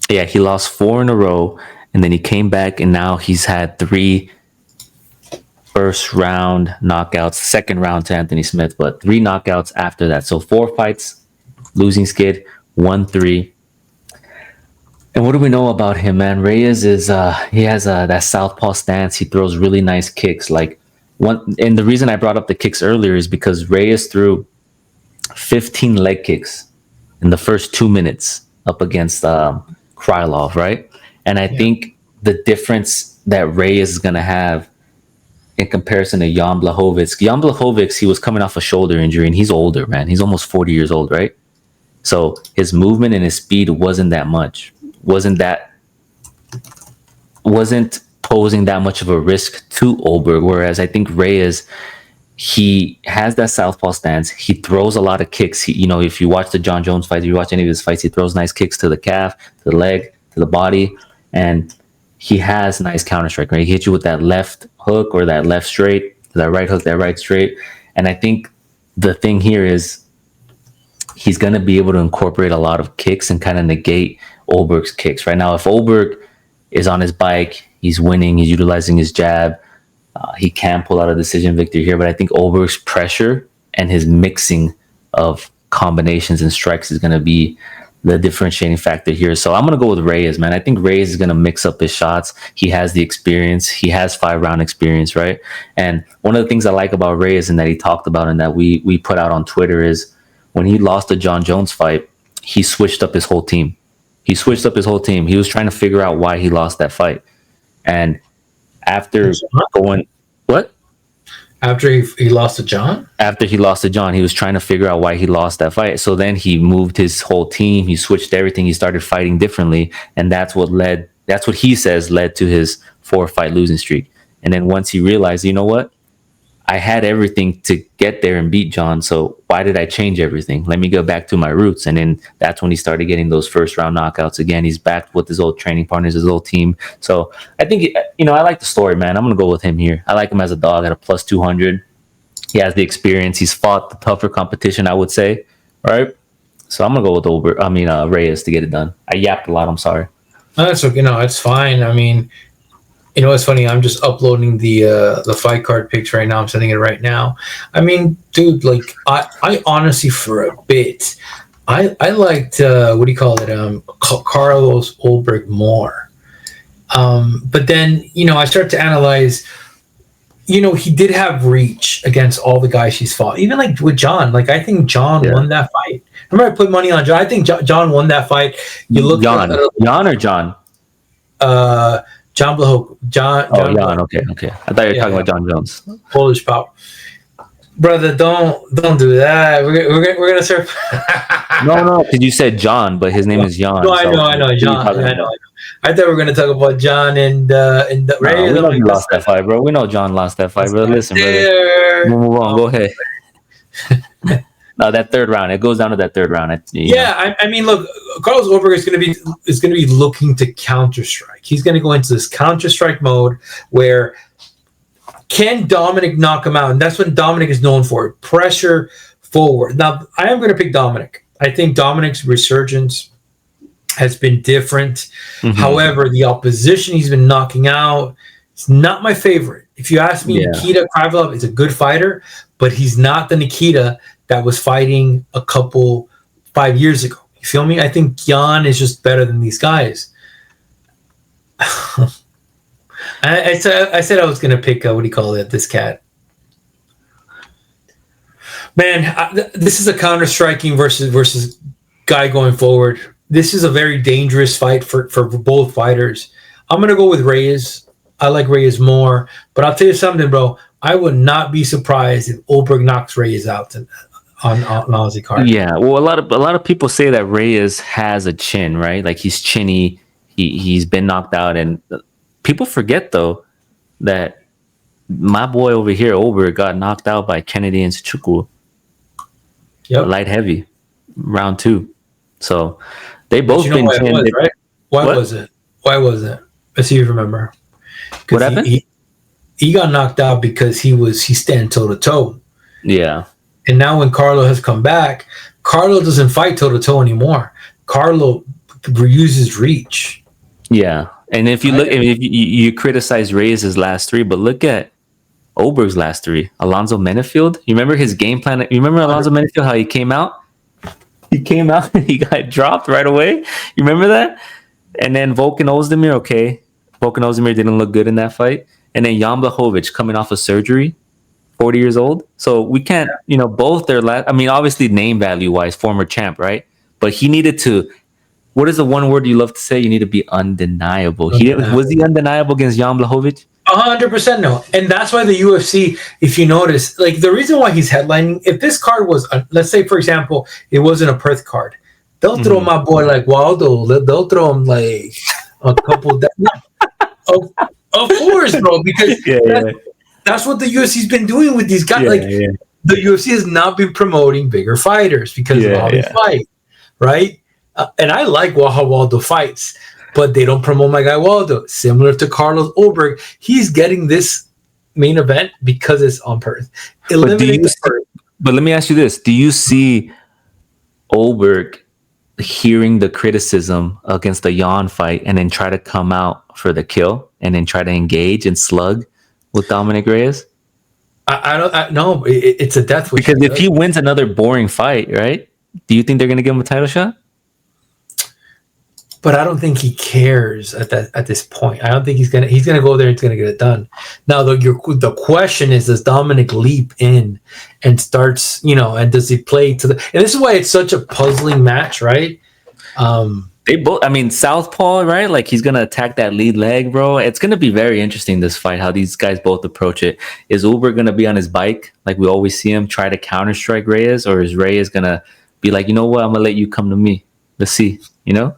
he lost 4 in a row. And then he came back, and now he's had 3 first-round knockouts, second round to Anthony Smith, but 3 knockouts after that. So 4 fights, losing skid, 1-3. And what do we know about him, man? Reyes is he has that southpaw stance. He throws really nice kicks. And the reason I brought up the kicks earlier is because Reyes threw 15 leg kicks in the first 2 minutes up against Krylov, right? And I think the difference that Reyes is going to have in comparison to Jan Blachowicz, he was coming off a shoulder injury, and he's older, man. He's almost 40 years old, right? So his movement and his speed wasn't that much. Wasn't posing that much of a risk to Ulberg, whereas I think Reyes, he has that southpaw stance. He throws a lot of kicks. If you watch the John Jones fights, if you watch any of his fights, he throws nice kicks to the calf, to the leg, to the body, and he has nice counter strike, right? He hits you with that left hook or that left straight, that right hook, that right straight. And I think the thing here is he's going to be able to incorporate a lot of kicks and kind of negate Ulberg's kicks. Right now, if Ulberg is on his bike, he's winning, he's utilizing his jab, he can pull out a decision victory here. But I think Ulberg's pressure and his mixing of combinations and strikes is going to be the differentiating factor here. So I'm going to go with Reyes, man. I think Reyes is going to mix up his shots. He has the experience. He has 5-round experience, right? And one of the things I like about Reyes and that he talked about and that we put out on Twitter is when he lost the John Jones fight, he switched up his whole team. He was trying to figure out why he lost that fight. And after going, what? After he lost to John? After he lost to John, he was trying to figure out why he lost that fight. So then he moved his whole team. He switched everything. He started fighting differently. And that's what he says led to his 4-fight losing streak. And then once he realized, you know what? I had everything to get there and beat John. So why did I change everything? Let me go back to my roots. And then that's when he started getting those first-round knockouts again. He's back with his old training partners, his old team. So I think, I like the story, man. I'm going to go with him here. I like him as a dog at a plus 200. He has the experience. He's fought the tougher competition, I would say. All right. So I'm going to go with Reyes to get it done. I yapped a lot. I'm sorry. No, that's okay. No, it's fine. I mean, You know what's funny? I'm just uploading the fight card pics right now. I'm sending it right now. I mean, dude, like I honestly for a bit, I liked what do you call it? Carlos Ulberg more. But then I start to analyze. He did have reach against all the guys he's fought. Even like with John, like I think John won that fight. Remember, I put money on John. I think John won that fight. You look John or John. John Blahoke. John. Jan. Okay. I thought you were talking about John Jones. Polish pop. Brother, don't do that. We're gonna start. No, because you said John, but his name is Jan. No, I know, John. I know. I thought we were gonna talk about John and the Reyes. We know he lost that fight, bro. We know John lost that fight, bro. Listen, brother. We'll move on. Go ahead. No, that third round. It goes down to that third round. I mean, look, Carlos Ulberg is gonna be looking to counter strike. He's gonna go into this counter strike mode where can Dominic knock him out? And that's what Dominic is known for. Pressure forward. Now, I am gonna pick Dominic. I think Dominic's resurgence has been different. Mm-hmm. However, the opposition he's been knocking out is not my favorite. If you ask me, Nikita Krivlov is a good fighter, but he's not the Nikita that was fighting 5 years ago. You feel me? I think Jan is just better than these guys. I said I was going to pick, this cat. Man, this is a counter-striking versus guy going forward. This is a very dangerous fight for both fighters. I'm going to go with Reyes. I like Reyes more. But I'll tell you something, bro. I would not be surprised if Ulberg knocks Reyes out on Aussie card. Yeah, well, a lot of people say that Reyes has a chin, right? Like he's chinny. He's been knocked out. And people forget, though, that my boy over here, Ulberg, got knocked out by Kennedy and Suchukwu. Yep. Light heavy, round 2. So they both been why it was, right? Why was it? Let's see if you remember. What happened? He got knocked out because he stand toe to toe. Yeah. And now when Carlo has come back, Carlo doesn't fight toe to toe anymore. Carlo uses reach. Yeah. And if you look, if you criticize Reyes' last 3, but look at Ulberg's last 3. Alonzo Menefield. You remember his game plan? You remember Alonzo Menefield, how he came out? He came out and he got dropped right away. You remember that? And then Volkan Ozdemir, okay. Volkan Ozdemir didn't look good in that fight. And then Jan Blachowicz coming off of surgery, 40 years old. So we can't, both their last, obviously name value wise, former champ, right? But he needed to, what is the one word you love to say? You need to be undeniable. Was he undeniable against Jan Blachowicz? 100% no. And that's why the UFC, if you notice, like the reason why he's headlining, if this card was, let's say, for example, it wasn't a Perth card, they'll throw my boy like Waldo, they'll throw him like a couple. Of course, bro, because that's what the UFC's been doing with these guys. The UFC has not been promoting bigger fighters because of how they fight, right? And I like how Waldo fights, but they don't promote my guy Waldo. Similar to Carlos Ulberg, he's getting this main event because it's on Perth. But let me ask you this. Do you see Ulberg hearing the criticism against the Jan fight and then try to come out for the kill and then try to engage and slug with Dominic Reyes? I don't know. It's a death wish. Because if he wins another boring fight, right? Do you think they're going to give him a title shot? But I don't think he cares at this point. I don't think he's gonna go there and he's gonna get it done. Now the question is, does Dominic leap in and starts, and does he play to the? And this is why it's such a puzzling match, right? They both, southpaw, right? Like he's gonna attack that lead leg, bro. It's gonna be very interesting this fight, how these guys both approach it. Is Ulberg gonna be on his bike like we always see him try to counter strike Reyes, or is Reyes gonna be like, you know what, I'm gonna let you come to me. Let's see, Yeah,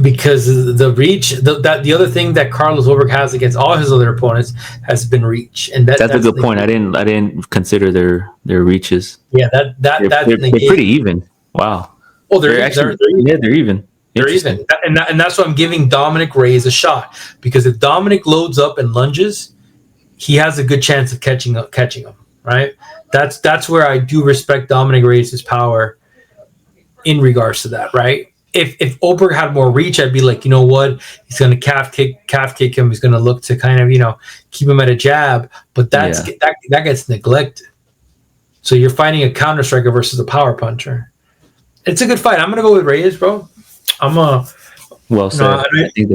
because the reach, the other thing that Carlos Ulberg has against all his other opponents has been reach, and that's a good point. I didn't consider their reaches. Yeah, they're pretty even. Wow. Oh, they're even. They're even. They're even, and that's why I'm giving Dominic Reyes a shot, because if Dominic loads up and lunges, he has a good chance of catching him. Right. That's where I do respect Dominic Reyes' power in regards to that. Right. if Ulberg had more reach, I'd be like, you know what, he's going to calf kick him. He's going to look to kind of, keep him at a jab. But that gets neglected. So you're fighting a counter striker versus a power puncher. It's a good fight. I'm going to go with Reyes, bro. Well said.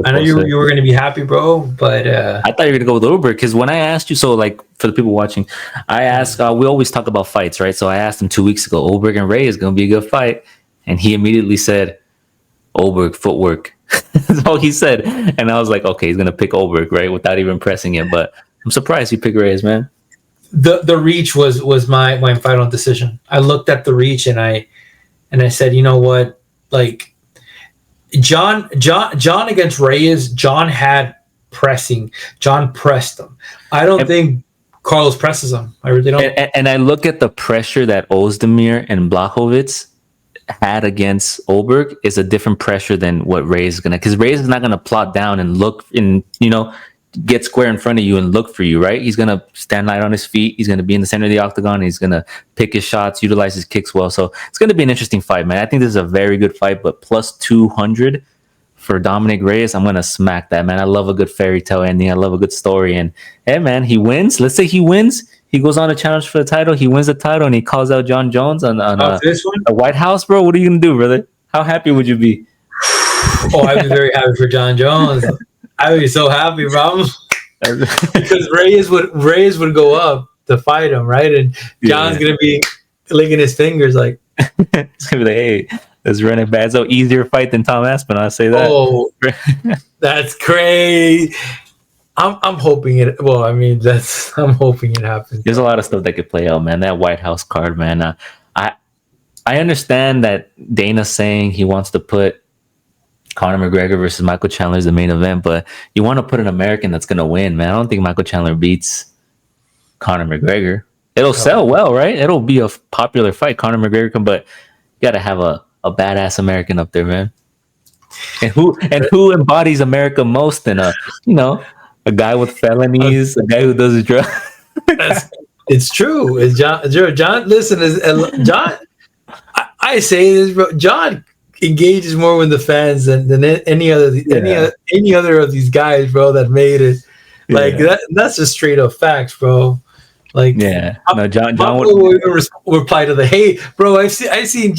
I know you were going to be happy, bro, but I thought you were going to go with Ulberg, because when I asked you, so like for the people watching, I asked, we always talk about fights, right? So I asked him 2 weeks ago, Ulberg and Reyes is going to be a good fight. And he immediately said, Ulberg footwork. That's all he said. And I was like, okay, he's going to pick Ulberg, right? Without even pressing him. But I'm surprised you picked Reyes, man. The reach was my final decision. I looked at the reach and I said, you know what? Like, John against Reyes, John had pressing. John pressed him. I don't think Carlos presses him. I really don't. And I look at the pressure that Ozdemir and Blachowicz had against Ulberg is a different pressure than what Reyes is gonna, because Reyes is not gonna plot down and look in, get square in front of you and look for you, right? He's gonna stand light on his feet. He's gonna be in the center of the octagon. He's gonna pick his shots, utilize his kicks well. So it's gonna be an interesting fight, man. I think this is a very good fight, but plus 200 for Dominic Reyes, I'm gonna smack that, man. I love a good fairy tale ending. I love a good story. And hey, man, he wins. Let's say he wins. He goes on to challenge for the title. He wins the title, and he calls out John Jones on the White House, bro. What are you gonna do, brother? How happy would you be? Oh, I'd be very happy for John Jones. I would be so happy, bro. Because Reyes would go up to fight him, right? And John's gonna be licking his fingers like. It's gonna be like, hey, let's run it back. So easier fight than Tom Aspin. I'll say that. Oh, that's crazy. I'm hoping it. Well, I mean, I'm hoping it happens. There's a lot of stuff that could play out, man. That White House card, man. I understand that Dana's saying he wants to put Conor McGregor versus Michael Chandler as the main event, but you want to put an American that's gonna win, man. I don't think Michael Chandler beats Conor McGregor. It'll sell well, right? It'll be a popular fight. Conor McGregor, but you gotta have a badass American up there, man. And who embodies America most than a guy with felonies, a guy who does drugs. It's true. It's John. Listen, John. I say this, bro. John engages more with the fans than any other of these guys, bro, that made it. Like that's just straight up facts, bro. Like, John will even reply to the hate, bro. I've seen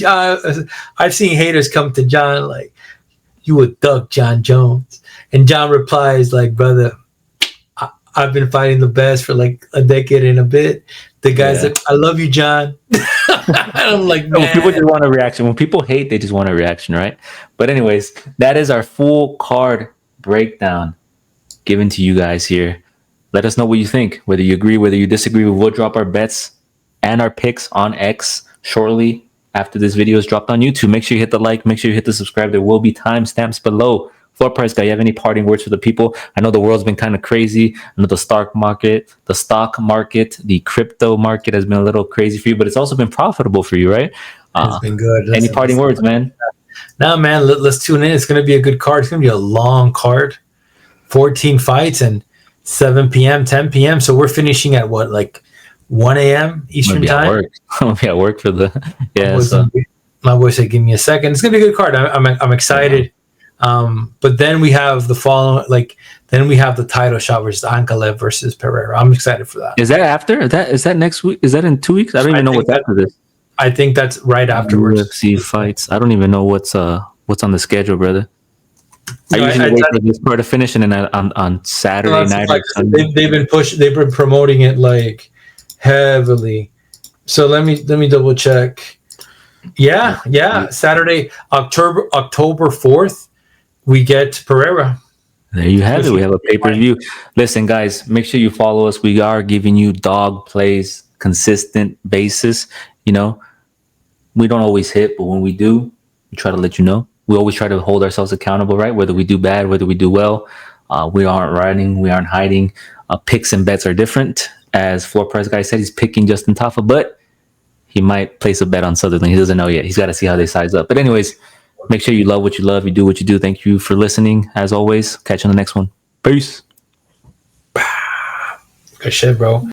haters come to John like, you would duck John Jones, and John replies like, brother, I've been fighting the best for like a decade and a bit. The guy's like, I love you, John. I'm like, man. People just want a reaction. When people hate, they just want a reaction, right? But anyways, that is our full card breakdown given to you guys here. Let us know what you think, whether you agree, whether you disagree. We will drop our bets and our picks on X shortly after this video is dropped on YouTube. Make sure you hit the like, make sure you hit the subscribe. There will be timestamps below. Floor price guy, you have any parting words for the people? I know the world's been kind of crazy. I know the stock market, the crypto market has been a little crazy for you, but it's also been profitable for you, right? It's been good. Any parting words, man? No, man, let's tune in. It's going to be a good card. It's going to be a long card. 14 fights and 7 p.m., 10 p.m. So we're finishing at what, like 1 a.m. Eastern time? I'm going to be at work for my boy said, give me a second. It's going to be a good card. I'm excited. But then we have the following, then we have the title shot versus Micallef versus Pereira. I'm excited for that. Is that after? Is that next week? Is that in 2 weeks? I don't even know what's after this. I think that's right afterwards. UFC fights. I don't even know what's on the schedule, brother. I usually wait for this part to finish, and then on Saturday night. They've been promoting it like heavily. So let me double check. Yeah. Saturday, October 4th. We get Pereira. There you have it. We have a pay-per-view. Listen, guys, make sure you follow us. We are giving you dog plays, consistent basis. We don't always hit, but when we do, we try to let you know. We always try to hold ourselves accountable, right? Whether we do bad, whether we do well. We aren't running. We aren't hiding. Picks and bets are different. As Floor Price Guy said, he's picking Justin Tafa, but he might place a bet on Sutherland. He doesn't know yet. He's got to see how they size up. But anyways, make sure you love what you love. You do what you do. Thank you for listening. As always, catch you on the next one. Peace. Good shit, bro.